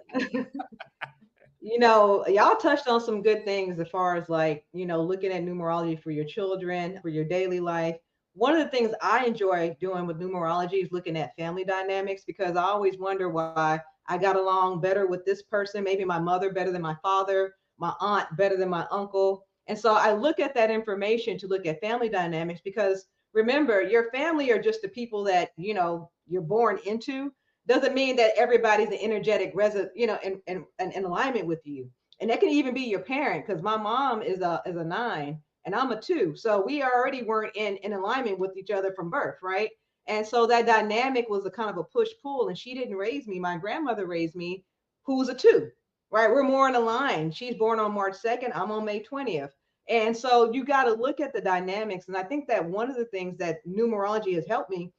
Y'all touched on some good things as far as like, looking at numerology for your children, for your daily life. One of the things I enjoy doing with numerology is looking at family dynamics, because I always wonder why I got along better with this person, maybe my mother better than my father, my aunt better than my uncle. And so I look at that information to look at family dynamics, because remember, your family are just the people that, you're born into. Doesn't mean that everybody's an energetic in alignment with you. And that can even be your parent, because my mom is a 9 and I'm a 2. So we already weren't in alignment with each other from birth, right? And so that dynamic was a kind of a push pull. And she didn't raise me. My grandmother raised me, who was a 2, right? We're more in a line. She's born on March 2nd. I'm on May 20th. And so you got to look at the dynamics. And I think that one of the things that numerology has helped me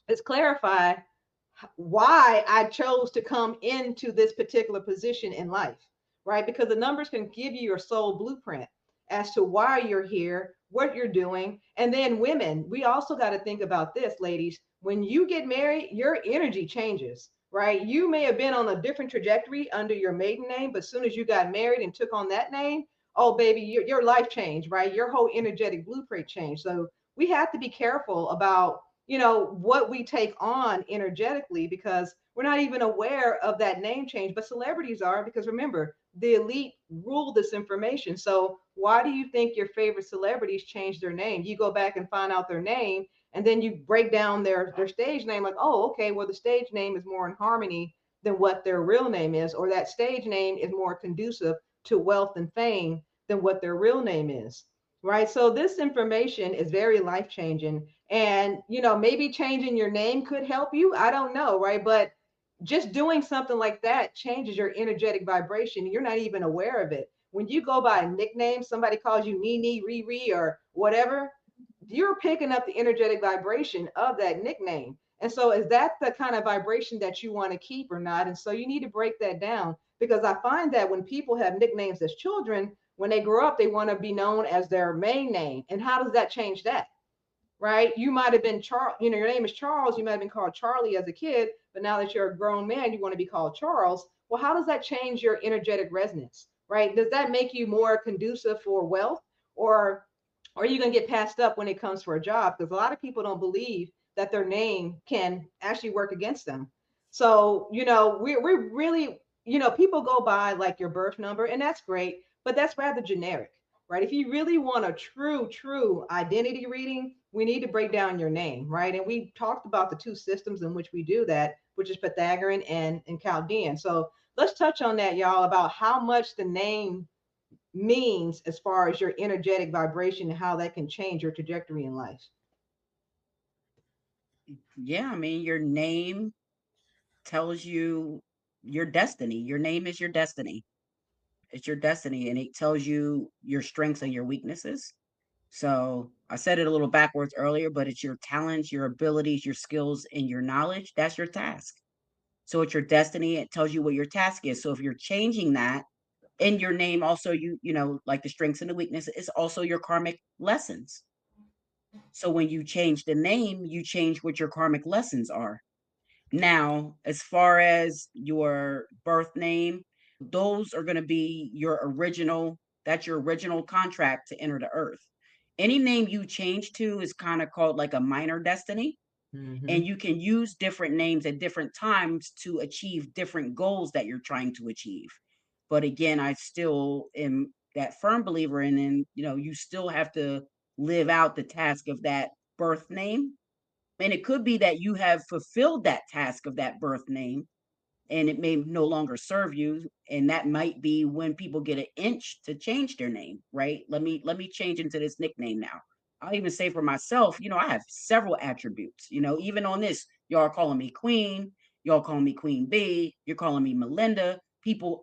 is clarify why I chose to come into this particular position in life, right? Because the numbers can give you your soul blueprint as to why you're here, what you're doing. And then women, we also got to think about this, ladies. When you get married, your energy changes, right? You may have been on a different trajectory under your maiden name, but as soon as you got married and took on that name, oh, baby, your life changed, right? Your whole energetic blueprint changed. So we have to be careful about what we take on energetically, because we're not even aware of that name change, but celebrities are, because remember, the elite rule this information. So why do you think your favorite celebrities change their name? You go back and find out their name, and then you break down their stage name, like, oh, okay, well, the stage name is more in harmony than what their real name is, or that stage name is more conducive to wealth and fame than what their real name is, right? So this information is very life changing. And, maybe changing your name could help you. I don't know, right? But just doing something like that changes your energetic vibration. You're not even aware of it. When you go by a nickname, somebody calls you Nene, Riri, or whatever, you're picking up the energetic vibration of that nickname. And so, is that the kind of vibration that you want to keep or not? And so, you need to break that down, because I find that when people have nicknames as children, when they grow up, they want to be known as their main name. And how does that change that? Right? You might have been Charles, your name is Charles. You might have been called Charlie as a kid, but now that you're a grown man, you want to be called Charles. Well, how does that change your energetic resonance? Right? Does that make you more conducive for wealth, or are you going to get passed up when it comes for a job? Because a lot of people don't believe that their name can actually work against them. So, we're really, people go by like your birth number, and that's great, but that's rather generic, right? If you really want a true identity reading, we need to break down your name, right? And we talked about the two systems in which we do that, which is Pythagorean and Chaldean. So let's touch on that, y'all, about how much the name means as far as your energetic vibration and how that can change your trajectory in life. Yeah, I mean, your name tells you your destiny. Your name is your destiny. It's your destiny, and it tells you your strengths and your weaknesses. So I said it a little backwards earlier, but it's your talents, your abilities, your skills, and your knowledge. That's your task. So it's your destiny. It tells you what your task is. So if you're changing that in your name, also like the strengths and the weaknesses, it's also your karmic lessons. So when you change the name, you change what your karmic lessons are. Now, as far as your birth name, those are going to be your original, that's your original contract to enter the earth. Any name you change to is kind of called like a minor destiny. Mm-hmm. And you can use different names at different times to achieve different goals that you're trying to achieve. But again, I still am that firm believer in, and you still have to live out the task of that birth name. And it could be that you have fulfilled that task of that birth name and it may no longer serve you, and that might be when people get an inch to change their name. Right, let me change into this nickname now. I'll even say for myself, I have several attributes. Even on this, y'all are calling me queen, y'all calling me queen B, you're calling me Malinda,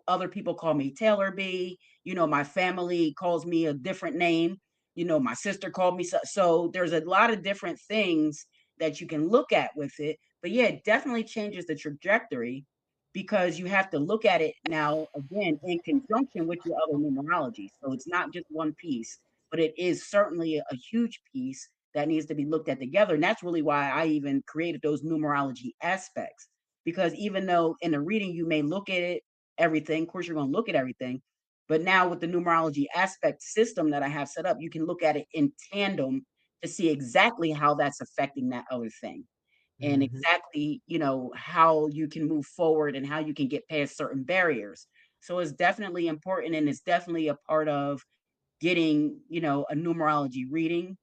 other people call me Taylor B. My family calls me a different name. My sister called me so there's a lot of different things that you can look at with it. But yeah, it definitely changes the trajectory, because you have to look at it now again in conjunction with your other numerology. So it's not just one piece, but it is certainly a huge piece that needs to be looked at together. And that's really why I even created those numerology aspects. Because even though in the reading you may look at it, everything, of course you're going to look at everything. But now with the numerology aspect system that I have set up, you can look at it in tandem to see exactly how that's affecting that other thing, and Mm-hmm. exactly, how you can move forward and how you can get past certain barriers. So it's definitely important, and it's definitely a part of getting, a numerology reading.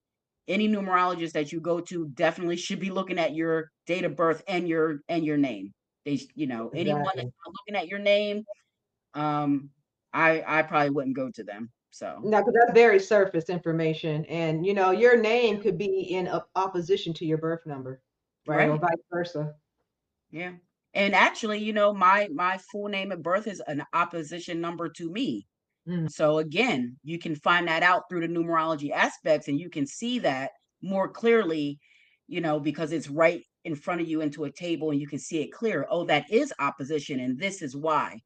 Any numerologist that you go to definitely should be looking at your date of birth and your name. Anyone that's Exactly. not looking at your name, um, I probably wouldn't go to them. So No, because that's very surface information, and your name could be in opposition to your birth number, right, or right. vice versa. Yeah. And actually, my full name at birth is an opposition number to me. Mm-hmm. So again, you can find that out through the numerology aspects, and you can see that more clearly, because it's right in front of you into a table and you can see it clear. Oh, that is opposition, and this is why.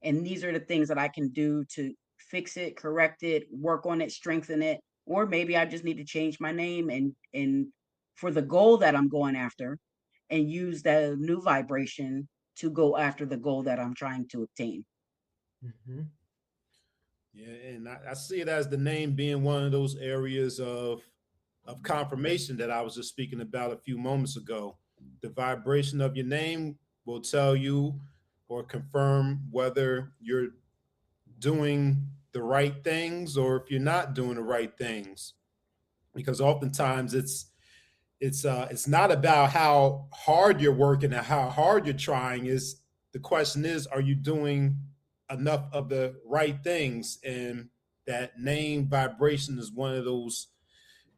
And these are the things that I can do to fix it, correct it, work on it, strengthen it. Or maybe I just need to change my name and for the goal that I'm going after, and use the new vibration to go after the goal that I'm trying to obtain. Mm-hmm. Yeah, and I see it as the name being one of those areas of confirmation that I was just speaking about a few moments ago. The vibration of your name will tell you or confirm whether you're doing the right things or if you're not doing the right things. Because oftentimes it's not about how hard you're working and how hard you're trying. Is the question is, are you doing enough of the right things? And that name vibration is one of those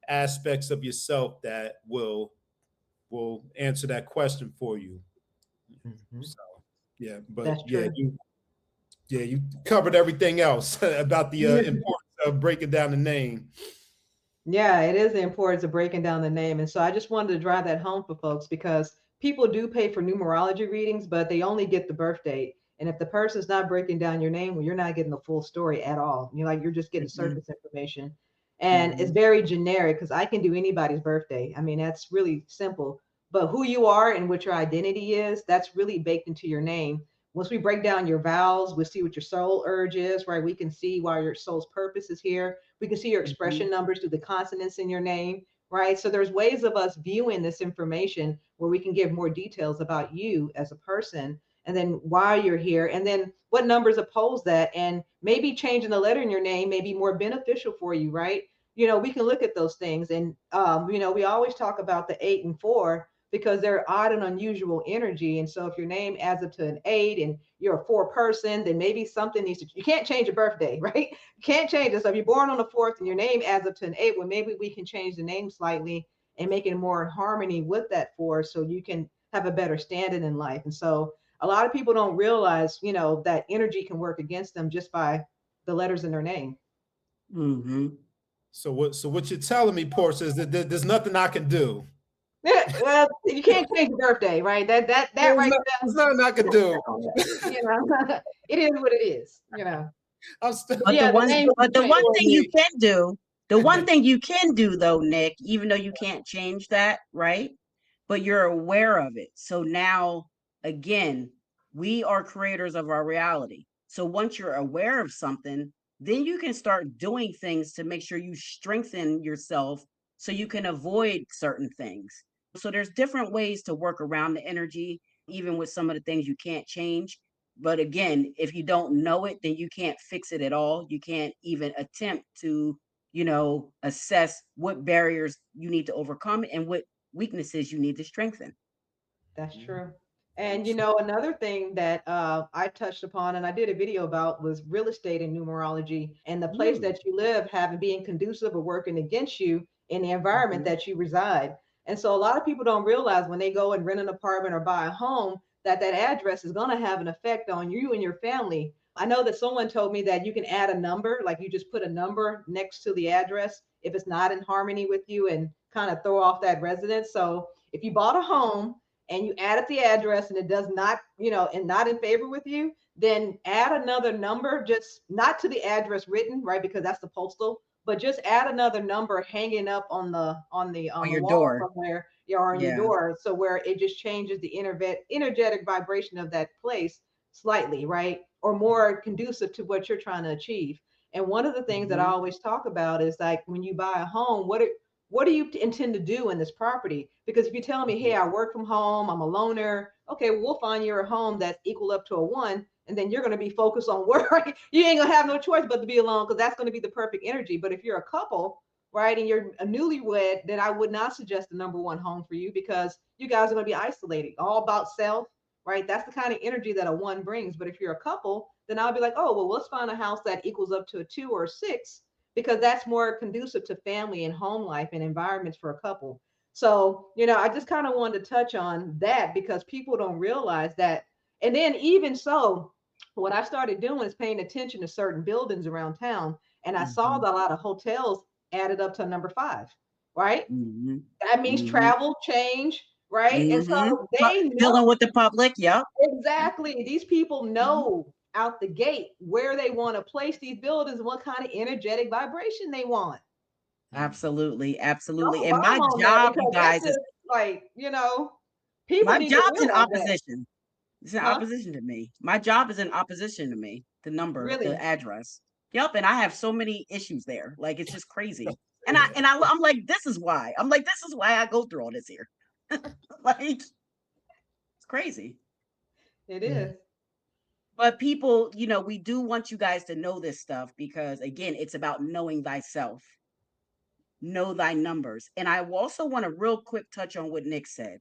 aspects of yourself that will answer that question for you. Mm-hmm. So yeah, but That's true. you covered everything else about the Yeah. importance of breaking down the name. Yeah, it is the importance of breaking down the name. And so I just wanted to drive that home for folks because people do pay for numerology readings, but they only get the birth date. And if the person's not breaking down your name, well, you're not getting the full story at all. You're just getting Mhm, surface information. And it's mhm, very generic because I can do anybody's birthday. I mean, that's really simple. But who you are and what your identity is, that's really baked into your name. Once we break down your vows, we see what your soul urge is, right? We can see why your soul's purpose is here. We can see your mhm, expression numbers through the consonants in your name, right? So there's ways of us viewing this information where we can give more details about you as a person, and then why you're here, and then what numbers oppose that, and maybe changing the letter in your name may be more beneficial for you, right? We can look at those things, and we always talk about the 8 and 4 because they're odd and unusual energy. And so if your name adds up to an 8 and you're a 4 person, then maybe something needs to, you can't change your birthday, right? You can't change it. So if you're born on the 4th and your name adds up to an 8, well, maybe we can change the name slightly and make it more in harmony with that 4 so you can have a better standing in life. And so a lot of people don't realize, that energy can work against them just by the letters in their name. Mm-hmm. So what you're telling me, Portia, is that there's nothing I can do. Well, you can't change your birthday, right? That right There's nothing I can do. it is what it is. I'm still. But Yeah, the one, name but the change one for thing you me. can do, the one thing you can do though, Nick, even though you can't change that, right? But you're aware of it. So now, again, we are creators of our reality. So once you're aware of something, then you can start doing things to make sure you strengthen yourself so you can avoid certain things. So there's different ways to work around the energy, even with some of the things you can't change. But again, if you don't know it, then you can't fix it at all. You can't even attempt to, assess what barriers you need to overcome and what weaknesses you need to strengthen. That's true. And another thing that I touched upon and I did a video about was real estate and numerology and the place Mm. that you live having being conducive or working against you in the environment Mhm. that you reside. And so a lot of people don't realize when they go and rent an apartment or buy a home that that address is going to have an effect on you and your family. I know that someone told me that you can add a number, like you just put a number next to the address if it's not in harmony with you and kind of throw off that residence. So if you bought a home and you added the address and it does not, and not in favor with you, then add another number, just not to the address written, right? Because that's the postal, but just add another number hanging up on the On the your wall door. somewhere, or on your Yeah. door, so where it just changes the energetic vibration of that place slightly, right? Or more conducive to what you're trying to achieve. And one of the things that I Mhm. always talk about is like when you buy a home, what do you intend to do in this property? Because if you tell me, hey, I work from home, I'm a loner, okay, well, we'll find you a home that's equal up to a 1, and then you're going to be focused on work. You ain't going to have no choice but to be alone because that's going to be the perfect energy. But if you're a couple, right, and you're a newlywed, then I would not suggest the number 1 home for you because you guys are going to be isolated, all about self, right? That's the kind of energy that a 1 brings. But if you're a couple, then I'll be like, oh, well, let's find a house that equals up to a 2 or a 6 because that's more conducive to family and home life and environments for a couple. So, I just kind of wanted to touch on that because people don't realize that. And then, even so, what I started doing is paying attention to certain buildings around town. And I saw Mhm. that a lot of hotels added up to number 5, right? Mhm. That means Mhm. travel, change, right? And Mhm. so they Dealing know with the public. Yep. exactly. These people Mhm. know out the gate where they want to place these buildings and what kind of energetic vibration they want. Absolutely. Absolutely. Don't And my bomb on that job, you because that's guys, is just like, people my need to job's in realize that. opposition. It's in Huh? opposition to me. My job is in opposition to me. The number, the Really? address. Yep. And I have so many issues there. Like it's just crazy. I'm like, this is why. I'm like, this is why I go through all this here. Like it's crazy. It is. But people, we do want you guys to know this stuff because again, it's about knowing thyself, know thy numbers. And I also want to real quick touch on what Nick said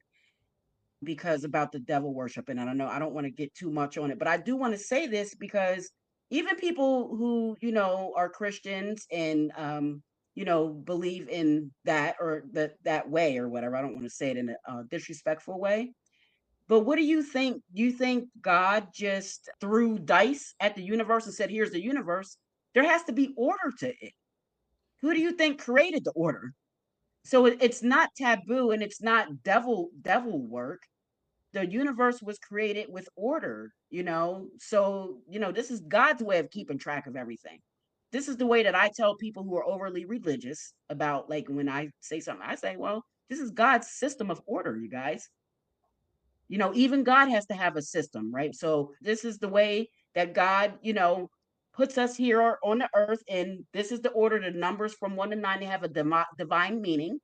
because about the devil worship. And I don't know, I don't want to get too much on it, but I do want to say this because even people who, are Christians and, believe in that or that way or whatever. I don't want to say it in a disrespectful way. But what do you think? You think God just threw dice at the universe and said, "Here's the universe"? There has to be order to it. Who do you think created the order? So it's not taboo and it's not devil work. The universe was created with order. So, this is God's way of keeping track of everything. This is the way that I tell people who are overly religious about like when I say something, I say, well, this is God's system of order, you guys. Even God has to have a system, right? So this is the way that God, puts us here on the earth, and this is the order. The numbers from 1 to 9, they have a divine meaning,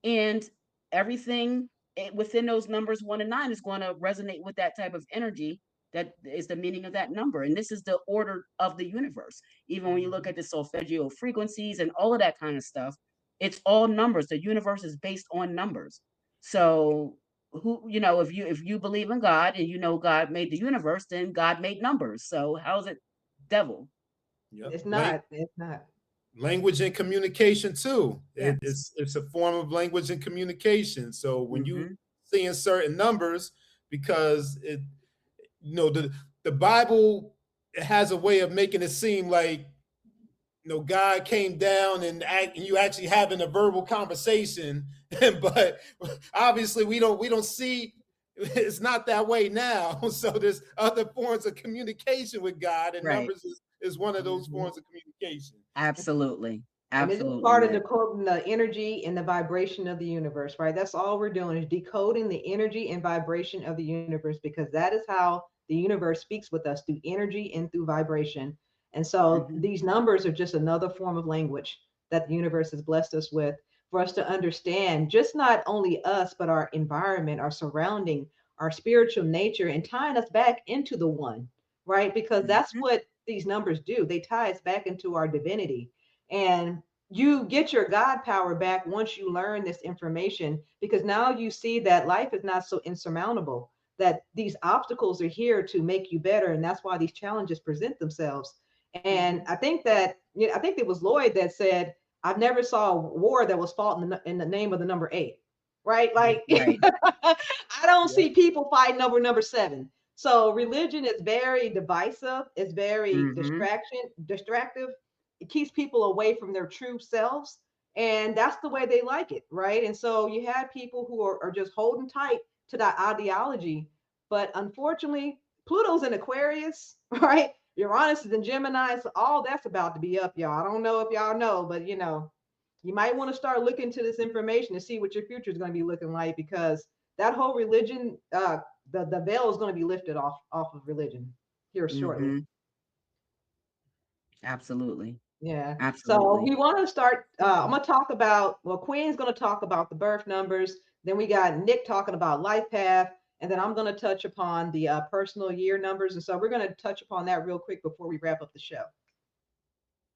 and everything within those numbers 1 to 9 is going to resonate with that type of energy. That is the meaning of that number, and this is the order of the universe. Even when you look at the solfeggio frequencies and all of that kind of stuff, it's all numbers. The universe is based on numbers. So who, if you believe in God and you know God made the universe, then God made numbers. So how is it devil? Yep. It's not. It's not. Language and communication too. Yes. It's a form of language and communication. So when you Hmm. seeing certain numbers, because the Bible has a way of making it seem like God came down and you actually having a verbal conversation, but obviously we don't see it's not that way now. So there's other forms of communication with God, and Right. numbers is one of those Hmm. forms of communication. Absolutely. And it's just Absolutely, part of Nick. decoding the energy and the vibration of the universe, right? That's all we're doing is decoding the energy and vibration of the universe because that is how the universe speaks with us through energy and through vibration. And so Hmm. these numbers are just another form of language that the universe has blessed us with for us to understand just not only us, but our environment, our surrounding, our spiritual nature, and tying us back into the one, right? Because that's Hmm. what these numbers do. They tie us back into our divinity. And you get your God power back once you learn this information because now you see that life is not so insurmountable, that these obstacles are here to make you better. And that's why these challenges present themselves. And Hmm. I think it was Lloyd that said, I've never saw a war that was fought in the name of the number eight, right? Like, Right. I don't Yep. see people fighting over number seven. So religion is very divisive. It's very Hmm. distractive. It keeps people away from their true selves, and that's the way they like it, right? And so you have people who are just holding tight to that ideology, but unfortunately, Pluto's in Aquarius, right? Uranus is in Gemini, so all that's about to be up, y'all. I don't know if y'all know, but you might want to start looking into this information to see what your future is going to be looking like because that whole religion, the veil is going to be lifted off of religion here shortly. Hmm. Absolutely. Yeah. So Absolutely. we want to start. I'm going to talk about, well, Queen's going to talk about the birth numbers. Then we got Nick talking about life path. And then I'm going to touch upon the personal year numbers. And so we're going to touch upon that real quick before we wrap up the show.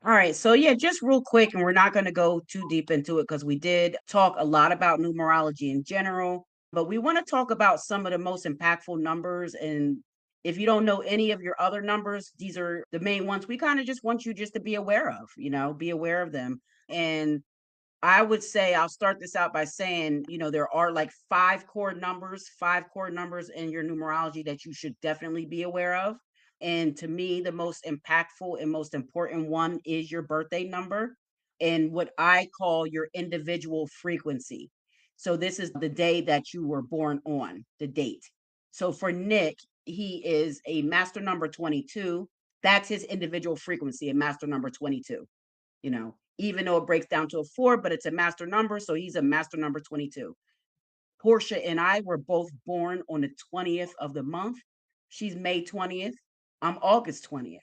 All right. So, yeah, just real quick, and we're not going to go too deep into it because we did talk a lot about numerology in general, but we want to talk about some of the most impactful numbers. And if you don't know any of your other numbers, these are the main ones we kind of just want you just to be aware of, be aware of them. And I would say I'll start this out by saying, there are like five core numbers in your numerology that you should definitely be aware of. And to me, the most impactful and most important one is your birthday number and what I call your individual frequency. So this is the day that you were born on, the date. So for Nick, he is a master number 22. That's his individual frequency, a master number 22, even though it breaks down to a 4, but it's a master number. So he's a master number 22. Portia and I were both born on the 20th of the month. She's May 20th. I'm August 20th.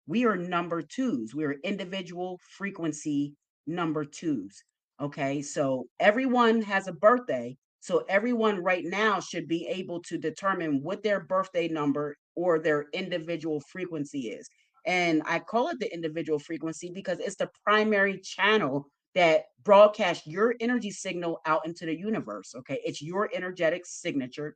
We are number twos. We're individual frequency number twos. Okay. So everyone has a birthday. So everyone right now should be able to determine what their birthday number or their individual frequency is. And I call it the individual frequency because it's the primary channel that broadcasts your energy signal out into the universe. Okay. It's your energetic signature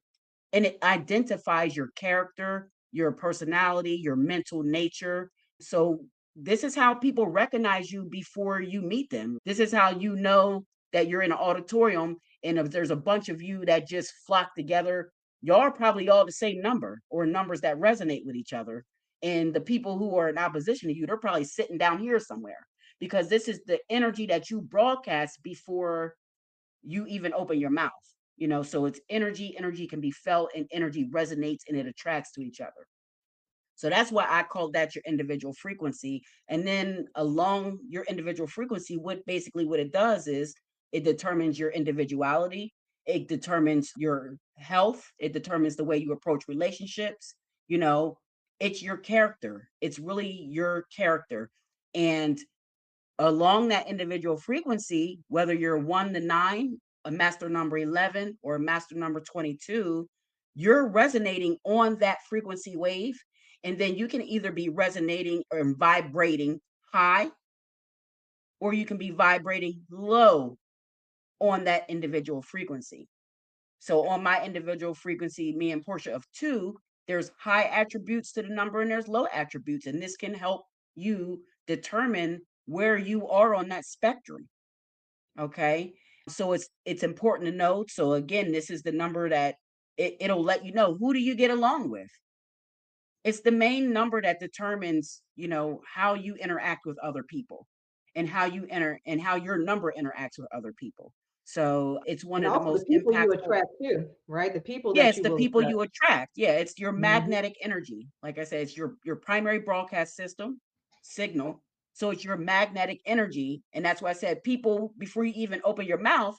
and it identifies your character, your personality, your mental nature. So, this is how people recognize you before you meet them. This is how you know that you're in an auditorium and if there's a bunch of you that just flock together, y'all are probably all the same number or numbers that resonate with each other. And the people who are in opposition to you, they're probably sitting down here somewhere because this is the energy that you broadcast before you even open your mouth. So it's energy can be felt and energy resonates and it attracts to each other. So that's why I call that your individual frequency. And then along your individual frequency, what it does is it determines your individuality, it determines your health, it determines the way you approach relationships, you know, it's your character. It's really your character. And along that individual frequency, whether you're 1 to 9, a master number 11, or a master number 22, you're resonating on that frequency wave. And then you can either be resonating or vibrating high, or you can be vibrating low on that individual frequency. So on my individual frequency, me and Portia of 2, there's high attributes to the number and there's low attributes. And this can help you determine where you are on that spectrum. Okay. So it's important to know. So again, this is the number that it'll let you know, who do you get along with. It's the main number that determines, how you interact with other people and how you enter and how your number interacts with other people. So it's one And of the also the most people you impactful. attract too, right? The people Yeah, that it's you the will people attract. you attract. Yeah, it's your Mhm. magnetic energy. Like I said, it's your primary broadcast system, signal. So it's your magnetic energy. And that's why I said, people, before you even open your mouth,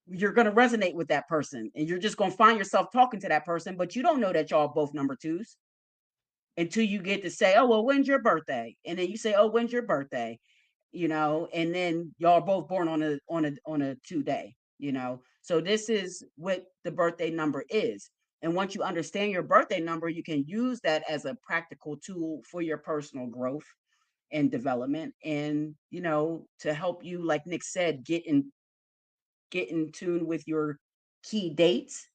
you're going to resonate with that person. And you're just going to find yourself talking to that person, but you don't know that y'all both number twos until you get to say, oh, well, when's your birthday? And then you say, oh, when's your birthday? And then y'all both born on a 2 day. So this is what the birthday number is. And once you understand your birthday number, you can use that as a practical tool for your personal growth and development, and to help you, like Nick said, get in tune with your key dates,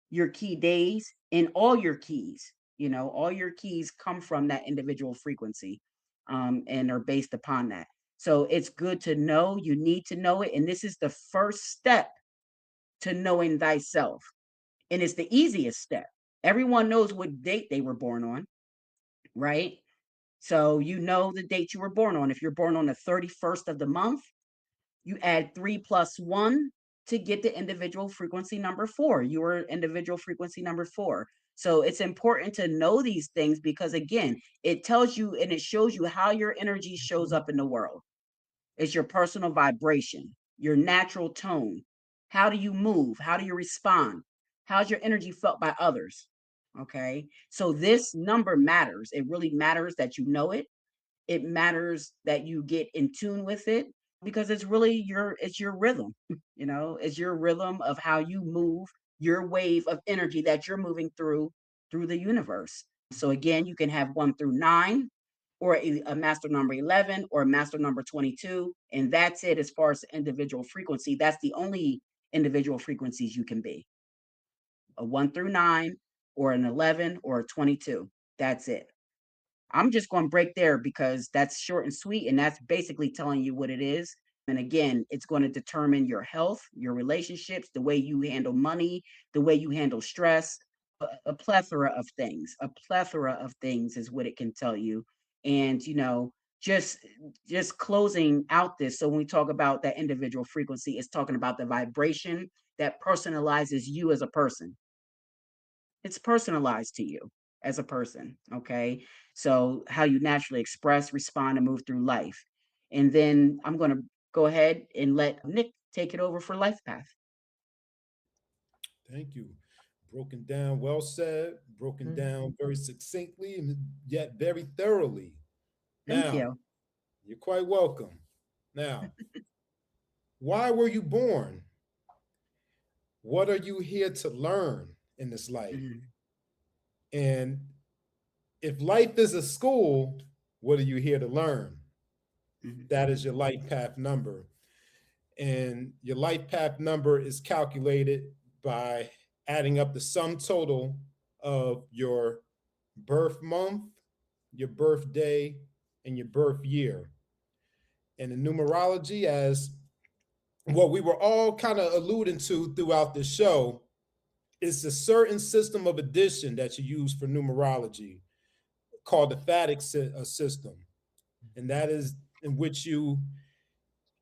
your key days, and all your keys. All your keys come from that individual frequency, and are based upon that. So it's good to know. You need to know it. And this is the first step to knowing thyself. And it's the easiest step. Everyone knows what date they were born on, right? So you know the date you were born on. If you're born on the 31st of the month, you add 3 plus 1 to get the individual frequency number 4. You are individual frequency number 4. So it's important to know these things because, again, it tells you and it shows you how your energy shows up in the world. It's your personal vibration, your natural tone. How do you move? How do you respond? How's your energy felt by others? Okay. So this number matters. It really matters that you know it. It matters that you get in tune with it because it's your rhythm. It's your rhythm of how you move, your wave of energy that you're moving through the universe. So again, you can have 1 through 9, or a master number 11, or a master number 22, and that's it. As far as individual frequency, that's the only individual frequencies you can be: a 1 through 9, or an 11, or a 22. That's it. I'm just going to break there because that's short and sweet, and that's basically telling you what it is. And again, it's going to determine your health, your relationships, the way you handle money, the way you handle stress, a plethora of things. A plethora of things is what it can tell you. And just just closing out this. So when we talk about that individual frequency, it's talking about the vibration that personalizes you as a person. It's personalized to you as a person. Okay. So how you naturally express, respond, and move through life. And then I'm going to go ahead and let Nick take it over for Life Path. Thank you. Broken down, well said, broken Mhm. down very succinctly and yet very thoroughly. Thank Now, you. you're quite welcome. Now, why were you born? What are you here to learn in this life? Mhm, And if life is a school, what are you here to learn? mhm, That is your life path number. And your life path number is calculated by adding up the sum total of your birth month, your birthday, and your birth year. And in numerology, as what we were all kind of alluding to throughout the show, is a certain system of addition that you use for numerology called the Vedic system. And that is in which you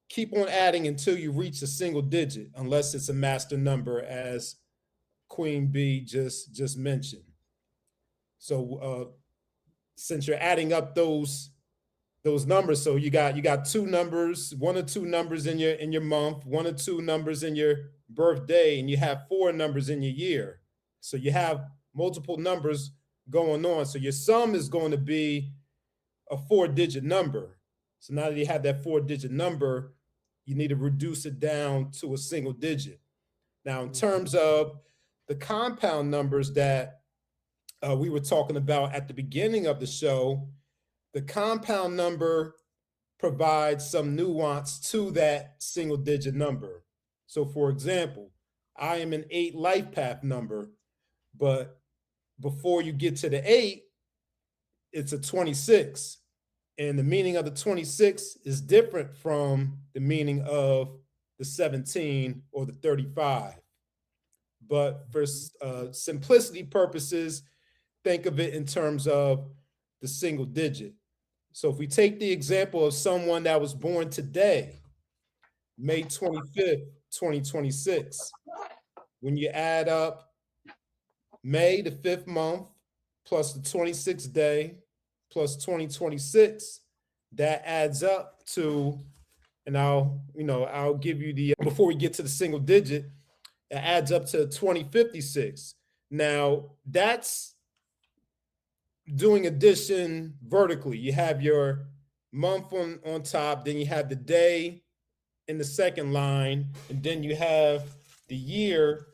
keep on adding until you reach a single digit, unless it's a master number, as Queen B just mentioned. So since you're adding up those numbers, so you got two numbers, one or two numbers in your month, one or two numbers in your birthday, and you have four numbers in your year. So you have multiple numbers going on. So your sum is going to be a four-digit number. So now that you have that four-digit number, you need to reduce it down to a single digit. Now, in mhm, terms of the compound numbers that we were talking about at the beginning of the show, the compound number provides some nuance to that single digit number. So, for example, I am an 8 life path number, but before you get to the 8, it's a 26. And the meaning of the 26 is different from the meaning of the 17 or the 35. But for simplicity purposes, think of it in terms of the single digit. So if we take the example of someone that was born today, May 25th, 2026, when you add up May, the 5th month, plus the 26th day, plus 2026, that adds up to, and I'll give you the, before we get to the single digit, it adds up to 2056. Now, that's doing addition vertically. You have your month on top, then you have the day in the second line, and then you have the year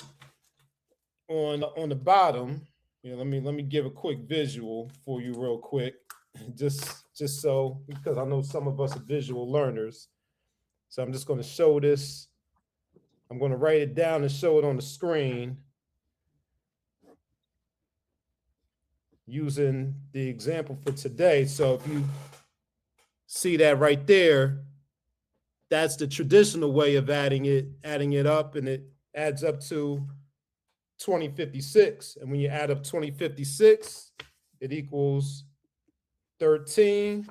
on the bottom. Let me give a quick visual for you real quick, just so, because I know some of us are visual learners. So I'm just going to show this. I'm going to write it down and show it on the screen using the example for today. So if you see that right there, that's the traditional way of adding it up, and it adds up to 2056. And when you add up 2056, it equals 13.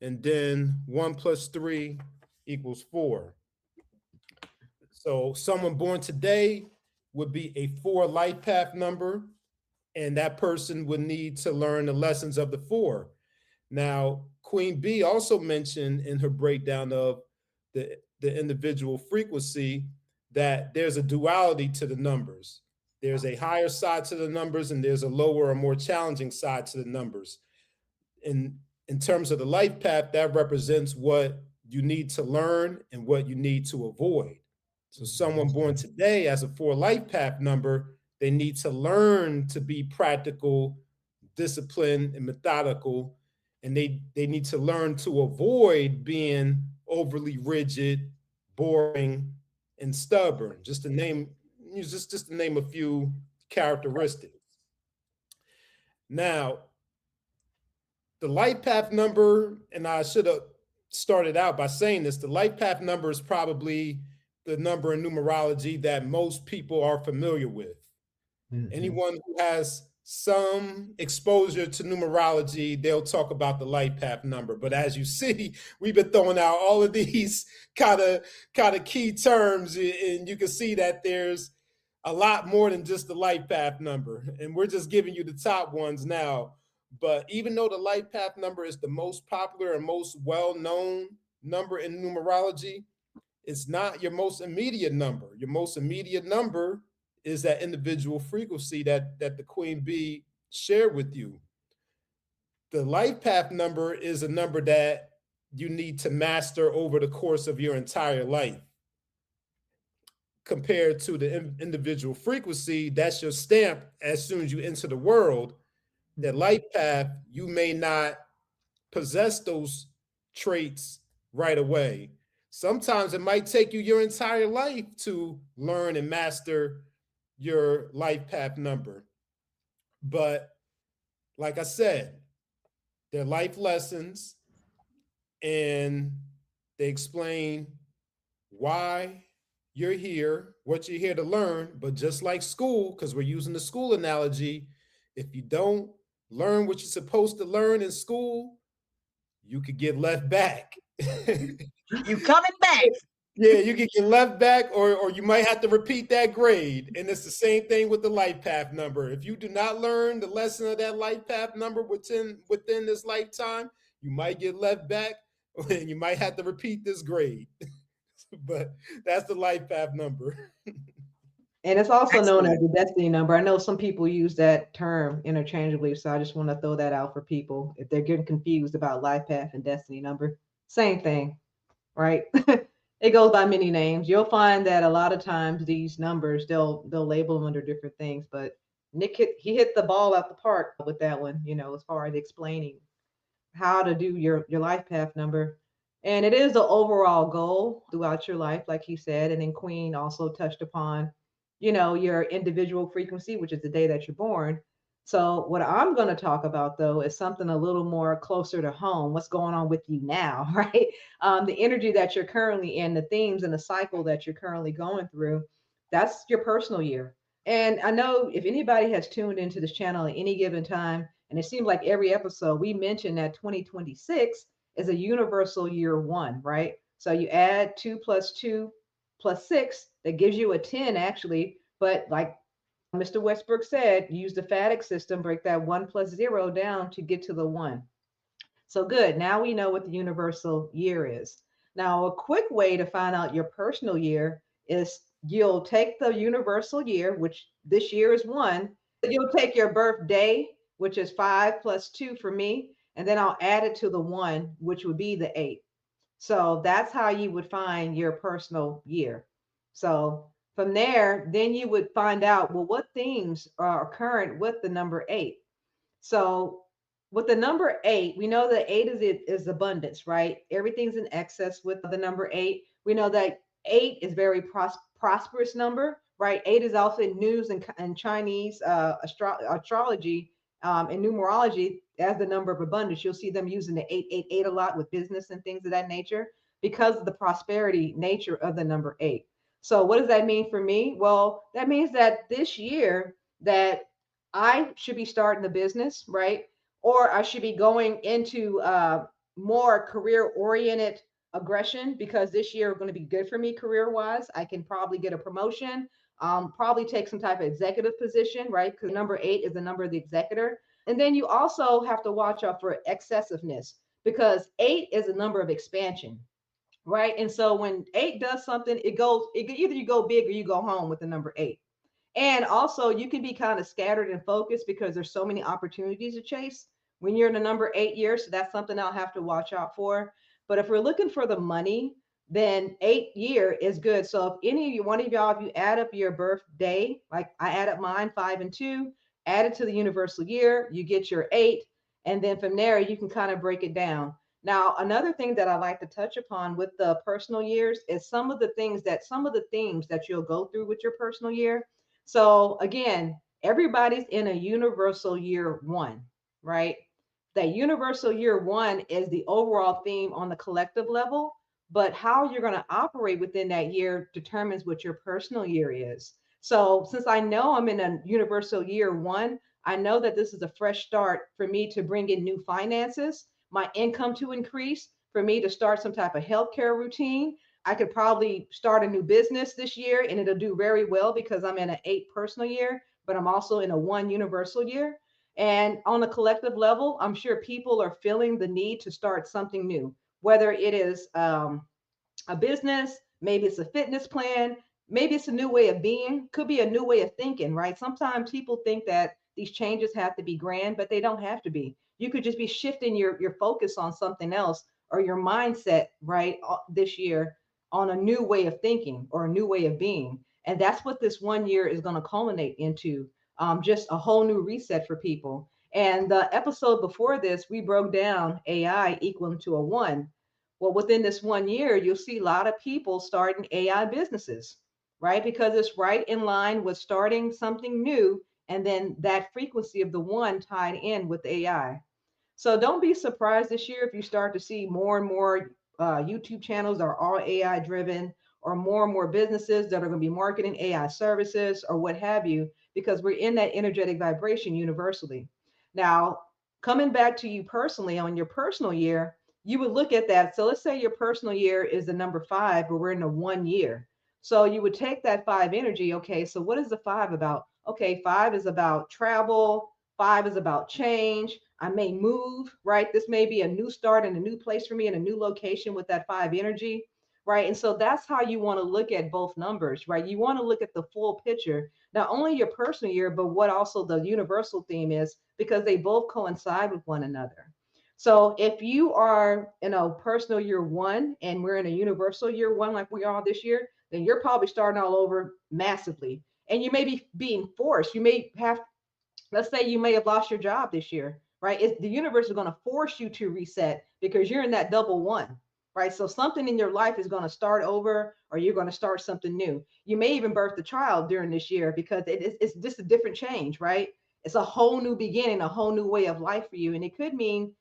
And then 1 plus 3 equals 4. So someone born today would be a 4 life path number, and that person would need to learn the lessons of the 4. Now, Queen B also mentioned in her breakdown of the individual frequency that there's a duality to the numbers. There's a higher side to the numbers, and there's a lower or more challenging side to the numbers. In terms of the life path, that represents what you need to learn and what you need to avoid. So someone born today as a 4 life path number, they need to learn to be practical, disciplined, and methodical. And they need to learn to avoid being overly rigid, boring, and stubborn, just to name a few characteristics. Now, the life path number, and I should have started out by saying this, the life path number is probably the number in numerology that most people are familiar with. Mm-hmm. Anyone who has some exposure to numerology, they'll talk about the life path number. But as you see, we've been throwing out all of these kind of key terms, and you can see that there's a lot more than just the life path number. And we're just giving you the top ones now. But even though the life path number is the most popular and most well-known number in numerology, it's not your most immediate number. Your most immediate number is that individual frequency that the Queen Bee shared with you. The life path number is a number that you need to master over the course of your entire life. Compared to the individual frequency, that's your stamp as soon as you enter the world. That life path, you may not possess those traits right away. Sometimes it might take you your entire life to learn and master your life path number. But like I said, they're life lessons, and they explain why you're here, what you're here to learn. But just like school, because we're using the school analogy, if you don't learn what you're supposed to learn in school, you could get left back. You coming back. Yeah, you could get left back, or you might have to repeat that grade. And it's the same thing with the life path number. If you do not learn the lesson of that life path number within this lifetime, you might get left back, and you might have to repeat this grade. But that's the life path number. And it's also known as the destiny number. I know some people use that term interchangeably, so I just want to throw that out for people if they're getting confused about life path and destiny number. Same thing, right? It goes by many names. You'll find that a lot of times these numbers, they'll label them under different things, but Nick hit the ball out the park with that one, as far as explaining how to do your life path number. And it is the overall goal throughout your life, like he said. And then Queen also touched upon your individual frequency, which is the day that you're born. So what I'm going to talk about though is something a little more closer to home. What's going on with you now, right? The energy that you're currently in, the themes and the cycle that you're currently going through. That's your personal year. And I know if anybody has tuned into this channel at any given time, and it seems like every episode we mention that 2026 is a universal year one, right? So you add 2 plus 2 plus 6, that gives you a 10 actually. But like Mr. Westbrook said, use the Vedic system, break that 1 plus 0 down to get to the one. So good. Now we know what the universal year is. Now, a quick way to find out your personal year is you'll take the universal year, which this year is one. You'll take your birthday, which is 5 plus 2 for me, and then I'll add it to the one, which would be the 8. So that's how you would find your personal year. So from there, then you would find out, well, what themes are current with the number 8. So with the number 8, we know that 8 is abundance, right? Everything's in excess with the number 8. We know that 8 is very prosperous number, right? 8 is also in news and Chinese astrology and numerology as the number of abundance. You'll see them using the 888 a lot with business and things of that nature because of the prosperity nature of the number 8. So what does that mean for me? Well, that means that this year that I should be starting a business, right? Or I should be going into more career oriented aggression because this year is going to be good for me career wise. I can probably get a promotion, probably take some type of executive position, right? Because number 8 is the number of the executor. And then you also have to watch out for excessiveness because 8 is a number of expansion, right? And so when 8 does something, either you go big or you go home with the number 8. And also, you can be kind of scattered and focused because there's so many opportunities to chase when you're in the number 8 year. So that's something I'll have to watch out for. But if we're looking for the money, then 8 year is good. So if any of you, one of y'all, if you add up your birthday, like I add up mine, 5 and 2, add it to the universal year, you get your 8. And then from there, you can kind of break it down. Now, another thing that I like to touch upon with the personal years is some of the themes that you'll go through with your personal year. So again, everybody's in a universal year one, right? That universal year one is the overall theme on the collective level, but how you're going to operate within that year determines what your personal year is. So since I know I'm in a universal year one, I know that this is a fresh start for me to bring in new finances, my income to increase, for me to start some type of healthcare routine. I could probably start a new business this year and it'll do very well because I'm in an 8 personal year, but I'm also in a 1 universal year. And on a collective level, I'm sure people are feeling the need to start something new, whether it is a business, maybe it's a fitness plan, maybe it's a new way of being, could be a new way of thinking, right? Sometimes people think that these changes have to be grand, but they don't have to be. You could just be shifting your focus on something else or your mindset, right, this year on a new way of thinking or a new way of being. And that's what this one year is going to culminate into, just a whole new reset for people. And the episode before this, we broke down AI equaling to a one. Well, within this one year, you'll see a lot of people starting AI businesses, right? Because it's right in line with starting something new and then that frequency of the one tied in with AI. So don't be surprised this year if you start to see more and more YouTube channels that are all AI driven, or more and more businesses that are going to be marketing AI services or what have you, because we're in that energetic vibration universally. Now, coming back to you personally on your personal year, you would look at that. So let's say your personal year is the number 5, but we're in the one year. So you would take that 5 energy. Okay, so what is the 5 about? Okay, 5 is about travel. 5 is about change. I may move, right? This may be a new start in a new place for me in a new location with that 5 energy, right? And so that's how you want to look at both numbers, right? You want to look at the full picture, not only your personal year, but what also the universal theme is, because they both coincide with one another. So if you are in a personal year one and we're in a universal year one, like we are this year, then you're probably starting all over massively. And you may be being forced. You may have, let's say you may have lost your job this year, right? The universe is going to force you to reset because you're in that double one. right? So something in your life is going to start over, or you're going to start something new. You may even birth a child during this year because it's just a different change, right? It's a whole new beginning, a whole new way of life for you. And it could mean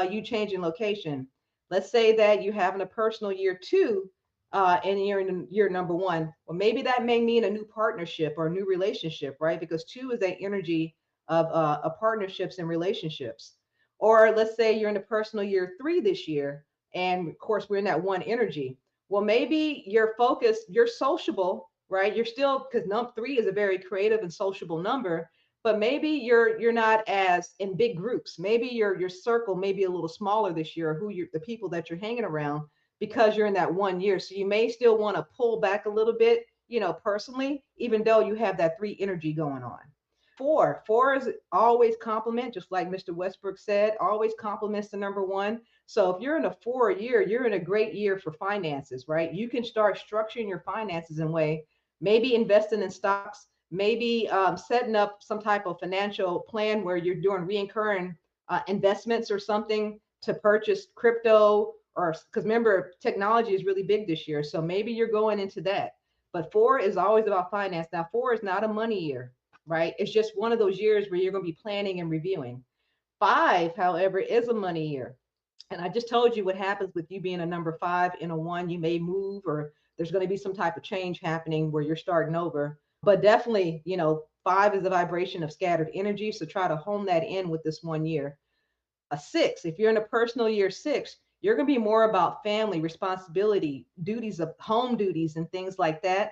you changing location. Let's say that you're having a personal year two, and you're in year number one. Well, maybe that may mean a new partnership or a new relationship, right? Because two is that energy of partnerships and relationships. Or let's say you're in a personal year three this year, and of course we're in that one energy. Well, maybe you're focused, you're sociable, right? You're still, because number three is a very creative and sociable number, but maybe you're not as in big groups. Maybe your circle may be a little smaller this year, or who you, the people that you're hanging around, because you're in that one year. So you may still want to pull back a little bit, personally, even though you have that three energy going on. Four is always complement, just like Mr. Westbrook said, always complements the number one. So if you're in a 4 year, you're in a great year for finances, right? You can start structuring your finances in a way, maybe investing in stocks, maybe setting up some type of financial plan where you're doing reoccurring investments or something to purchase crypto, or because remember, technology is really big this year. So maybe you're going into that. But four is always about finance. Now, four is not a money year, right? It's just one of those years where you're going to be planning and reviewing. Five, however, is a money year. And I just told you what happens with you being a number five in a one. You may move, or there's going to be some type of change happening where you're starting over. But definitely, five is a vibration of scattered energy. So try to hone that in with this one year. A six, if you're in a personal year six, you're going to be more about family responsibility, duties of home duties, and things like that.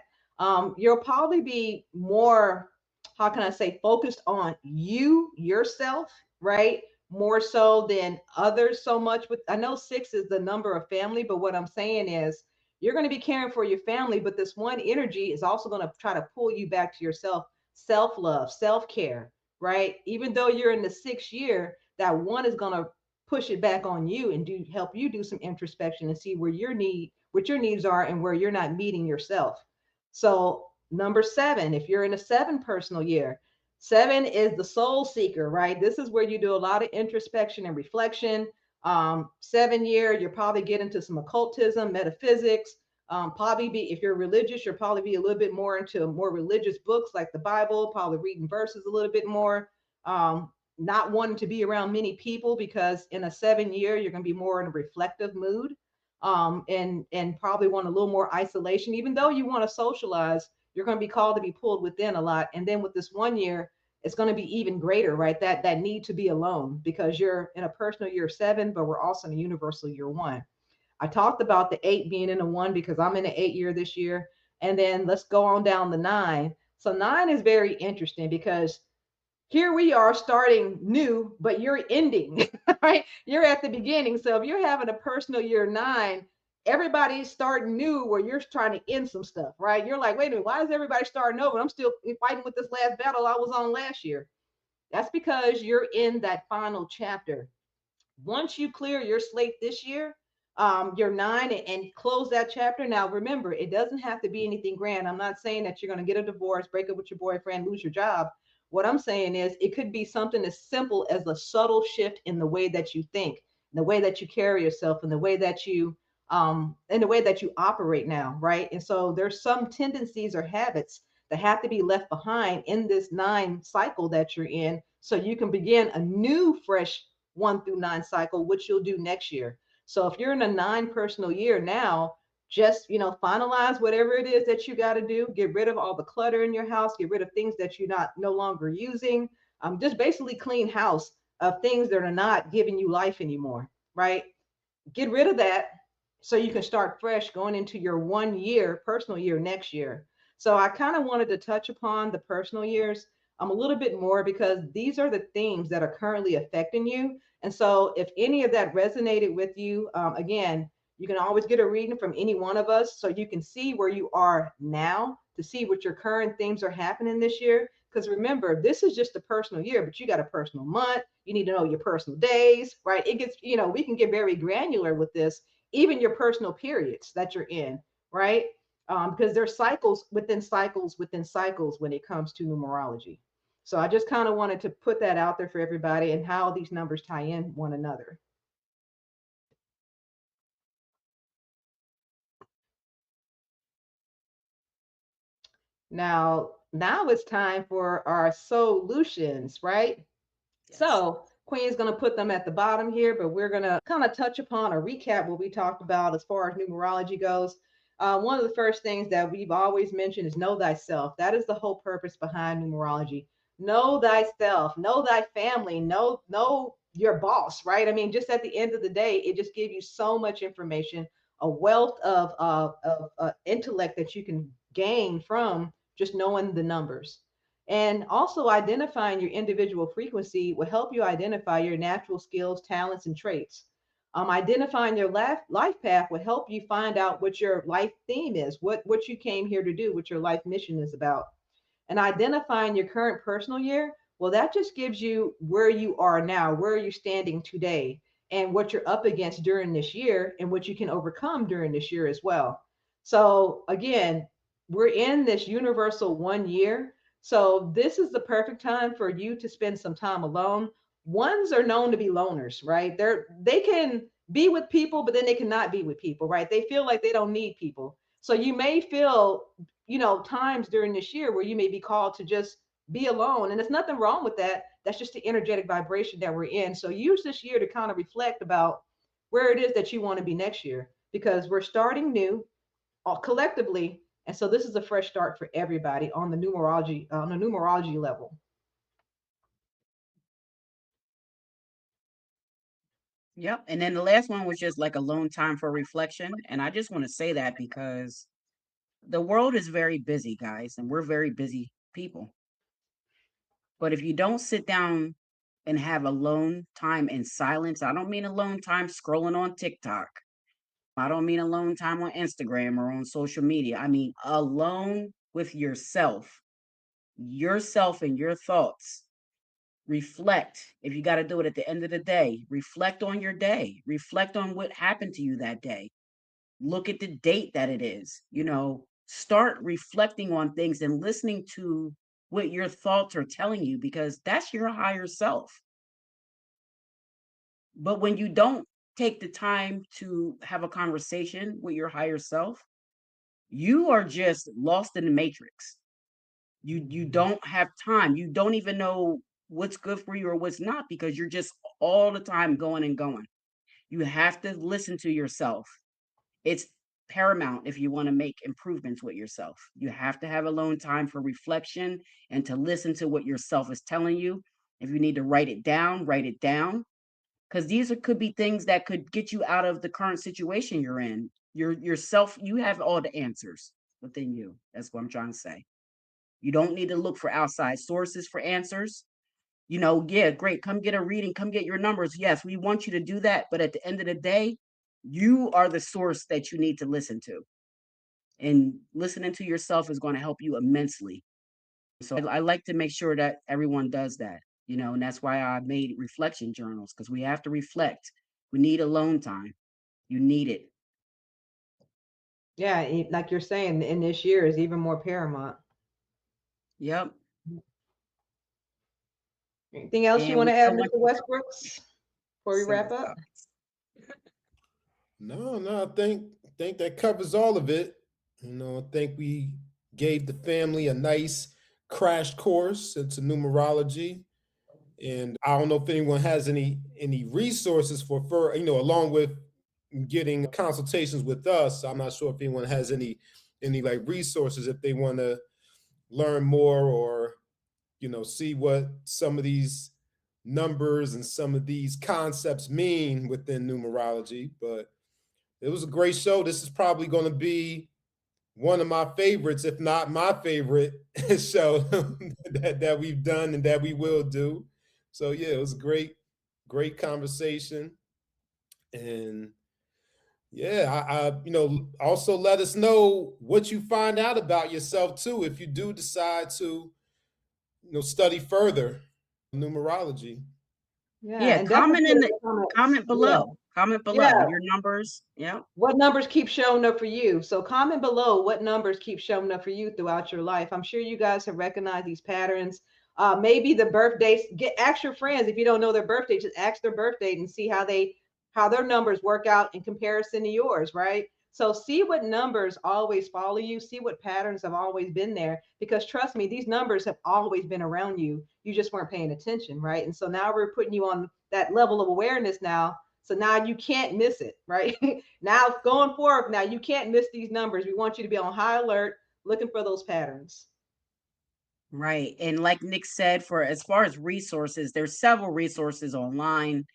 You'll probably be more, how can I say, focused on you, yourself, right? More so than others so much. With, I know six is the number of family, but what I'm saying is you're going to be caring for your family, but this one energy is also going to try to pull you back to yourself, self love, self care, right? Even though you're in the 6th year, that one is going to push it back on you and do help you do some introspection and see where what your needs are, and where you're not meeting yourself. So number seven, if you're in a seven personal year, seven is the soul seeker, right? This is where you do a lot of introspection and reflection. 7 year, you'll probably get into some occultism, metaphysics. Probably be, if you're religious, you'll probably be a little bit more into more religious books like the Bible, probably reading verses a little bit more. Not wanting to be around many people, because in a 7 year, you're going to be more in a reflective mood, and probably want a little more isolation. Even though you want to socialize, you're going to be called to be pulled within a lot. And then with this one year, it's going to be even greater, right? That need to be alone, because you're in a personal year seven, but we're also in a universal year one. I talked about the eight being in a one because I'm in an 8 year this year. And then let's go on down the nine. So nine is very interesting because here we are starting new, but you're ending, right? You're at the beginning. So if you're having a personal year nine, everybody's starting new where you're trying to end some stuff, right? You're like, wait a minute, why is everybody starting over? I'm still fighting with this last battle I was on last year. That's because you're in that final chapter. Once you clear your slate this year, your nine, and close that chapter. Now, remember, it doesn't have to be anything grand. I'm not saying that you're going to get a divorce, break up with your boyfriend, lose your job. What I'm saying is it could be something as simple as a subtle shift in the way that you think, the way that you carry yourself, and the way that you in the way that you operate now, right? And so there's some tendencies or habits that have to be left behind in this nine cycle that you're in, so you can begin a new fresh 1 through 9 cycle, which you'll do next year. So if you're in a nine personal year now, just finalize whatever it is that you got to do. Get rid of all the clutter in your house. Get rid of things that you're not no longer using. Just basically clean house of things that are not giving you life anymore, right? Get rid of that so you can start fresh going into your 1 year personal year next year. So I kind of wanted to touch upon the personal years a little bit more, because these are the themes that are currently affecting you. And so if any of that resonated with you, again, you can always get a reading from any one of us so you can see where you are now, to see what your current themes are happening this year. Because remember, this is just a personal year, but you got a personal month. You need to know your personal days, right? It gets, we can get very granular with this, even your personal periods that you're in, right? Because there's cycles within cycles within cycles when it comes to numerology. So I just kind of wanted to put that out there for everybody, and how these numbers tie in one another. Now it's time for our solutions, right? Yes. So Queen's going to put them at the bottom here, but we're going to kind of touch upon or recap what we talked about as far as numerology goes. One of the first things that we've always mentioned is know thyself. That is the whole purpose behind numerology. Know thyself, know thy family, know your boss, right? I mean, just at the end of the day, it just gives you so much information, a wealth of intellect that you can gain from just knowing the numbers. And also identifying your individual frequency will help you identify your natural skills, talents, and traits. Identifying your life path will help you find out what your life theme is, what you came here to do, what your life mission is about. And identifying your current personal year, well, that just gives you where you are now, where you're standing today, and what you're up against during this year, and what you can overcome during this year as well. So, again, we're in this universal 1 year. So, this is the perfect time for you to spend some time alone. Ones are known to be loners, right? They can be with people, but then they cannot be with people, right? They feel like they don't need people. So you may feel, times during this year where you may be called to just be alone. And there's nothing wrong with that. That's just the energetic vibration that we're in. So use this year to kind of reflect about where it is that you want to be next year, because we're starting new collectively. And so this is a fresh start for everybody on the numerology level. Yep. And then the last one was just like alone time for reflection. And I just want to say that because the world is very busy, guys, and we're very busy people. But if you don't sit down and have alone time in silence, I don't mean alone time scrolling on TikTok. I don't mean alone time on Instagram or on social media. I mean alone with yourself and your thoughts. Reflect. If you got to do it at the end of the day, reflect on your day, reflect on what happened to you that day. Look at the date that it is. Start reflecting on things and listening to what your thoughts are telling you because that's your higher self. But when you don't take the time to have a conversation with your higher self, you are just lost in the matrix. You don't have time. You don't even know what's good for you or what's not because you're just all the time going and going. You have to listen to yourself. It's paramount if you want to make improvements with yourself. You have to have alone time for reflection and to listen to what yourself is telling you. If you need to write it down because could be things that could get you out of the current situation you're in. Yourself, you have all the answers within you. That's what I'm trying to say. You don't need to look for outside sources for answers. Yeah, great. Come get a reading, come get your numbers. Yes, we want you to do that. But at the end of the day, you are the source that you need to listen to. And listening to yourself is going to help you immensely. So I like to make sure that everyone does that, and that's why I made reflection journals because we have to reflect. We need alone time. You need it. Yeah, like you're saying, in this year is even more paramount. Yep. Anything else you And want we to add, don't want Mr. to Westbrooks, before we wrap up? No, no, I think that covers all of it. I think we gave the family a nice crash course into numerology. And I don't know if anyone has any resources along with getting consultations with us. I'm not sure if anyone has any like resources if they want to learn more or see what some of these numbers and some of these concepts mean within numerology. But it was a great show. This is probably going to be one of my favorites, if not my favorite show that we've done and that we will do. So yeah, it was a great conversation. And yeah, also let us know what you find out about yourself too, if you do decide to, study further numerology. Yeah, Yeah, and definitely comment put in in the the comments. comment Yeah, below. Comment below yeah. your numbers. Yep. What numbers keep showing up for you? So comment below what numbers keep showing up for you throughout your life. I'm sure you guys have recognized these patterns. Maybe the birthdays. Ask your friends if you don't know their birthday. Just ask their birthday and see how their numbers work out in comparison to yours, right? So see what numbers always follow you, see what patterns have always been there, because trust me, these numbers have always been around you. You just weren't paying attention, right? And so now we're putting you on that level of awareness now. So now you can't miss it, right? Now going forward, now you can't miss these numbers. We want you to be on high alert, looking for those patterns. Right. And like Nick said, for as far as resources, there's several resources online.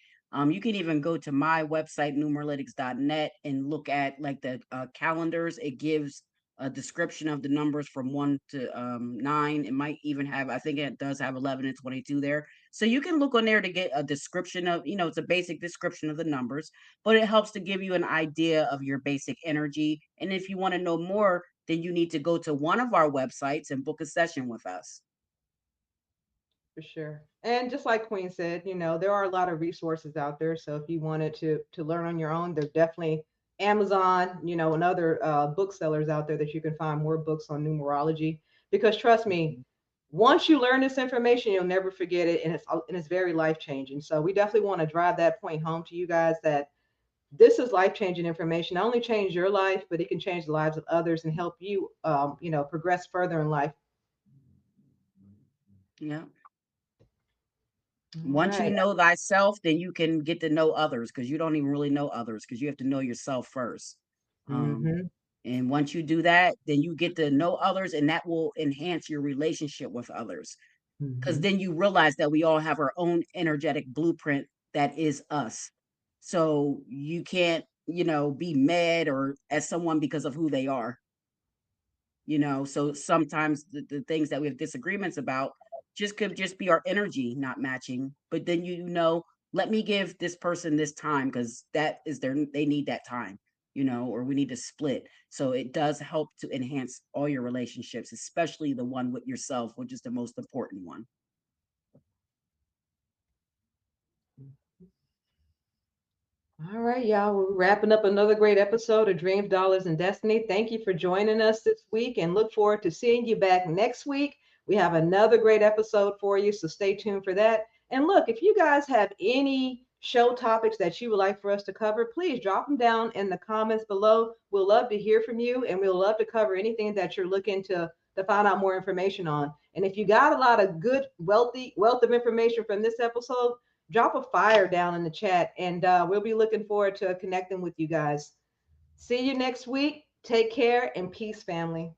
You can even go to my website, numeralytics.net, and look at like the calendars. It gives a description of the numbers from 1 to 9. It might even have, I think it does have 11 and 22 there. So you can look on there to get a description of, it's a basic description of the numbers, but it helps to give you an idea of your basic energy. And if you want to know more, then you need to go to one of our websites and book a session with us. For sure. And just like Queen said, there are a lot of resources out there. So if you wanted to learn on your own, there's definitely Amazon, and other booksellers out there that you can find more books on numerology. Because trust me, Mhm. once you learn this information, you'll never forget it, and it's very life changing. So we definitely want to drive that point home to you guys that this is life changing information. Not only change your life, but it can change the lives of others and help you, progress further in life. Yeah. All Once you right. know thyself, then you can get to know others because you don't even really know others because you have to know yourself first. Um, Mm-hmm. and once you do that, then you get to know others, and that will enhance your relationship with others. Because Mm-hmm. then you realize that we all have our own energetic blueprint that is us. So you can't, be mad or at someone because of who they are. So sometimes the things that we have disagreements about just could just be our energy not matching, but then let me give this person this time because that is they need that time, or we need to split. So it does help to enhance all your relationships, especially the one with yourself, which is the most important one. All right, y'all. We're wrapping up another great episode of Dreams, Dollars, and Destiny. Thank you for joining us this week and look forward to seeing you back next week. We have another great episode for you, so stay tuned for that. And look, if you guys have any show topics that you would like for us to cover, please drop them down in the comments below. We'll love to hear from you and we'll love to cover anything that you're looking to find out more information on. And if you got a lot of good, wealth of information from this episode, drop a fire down in the chat and we'll be looking forward to connecting with you guys. See you next week. Take care and peace, family.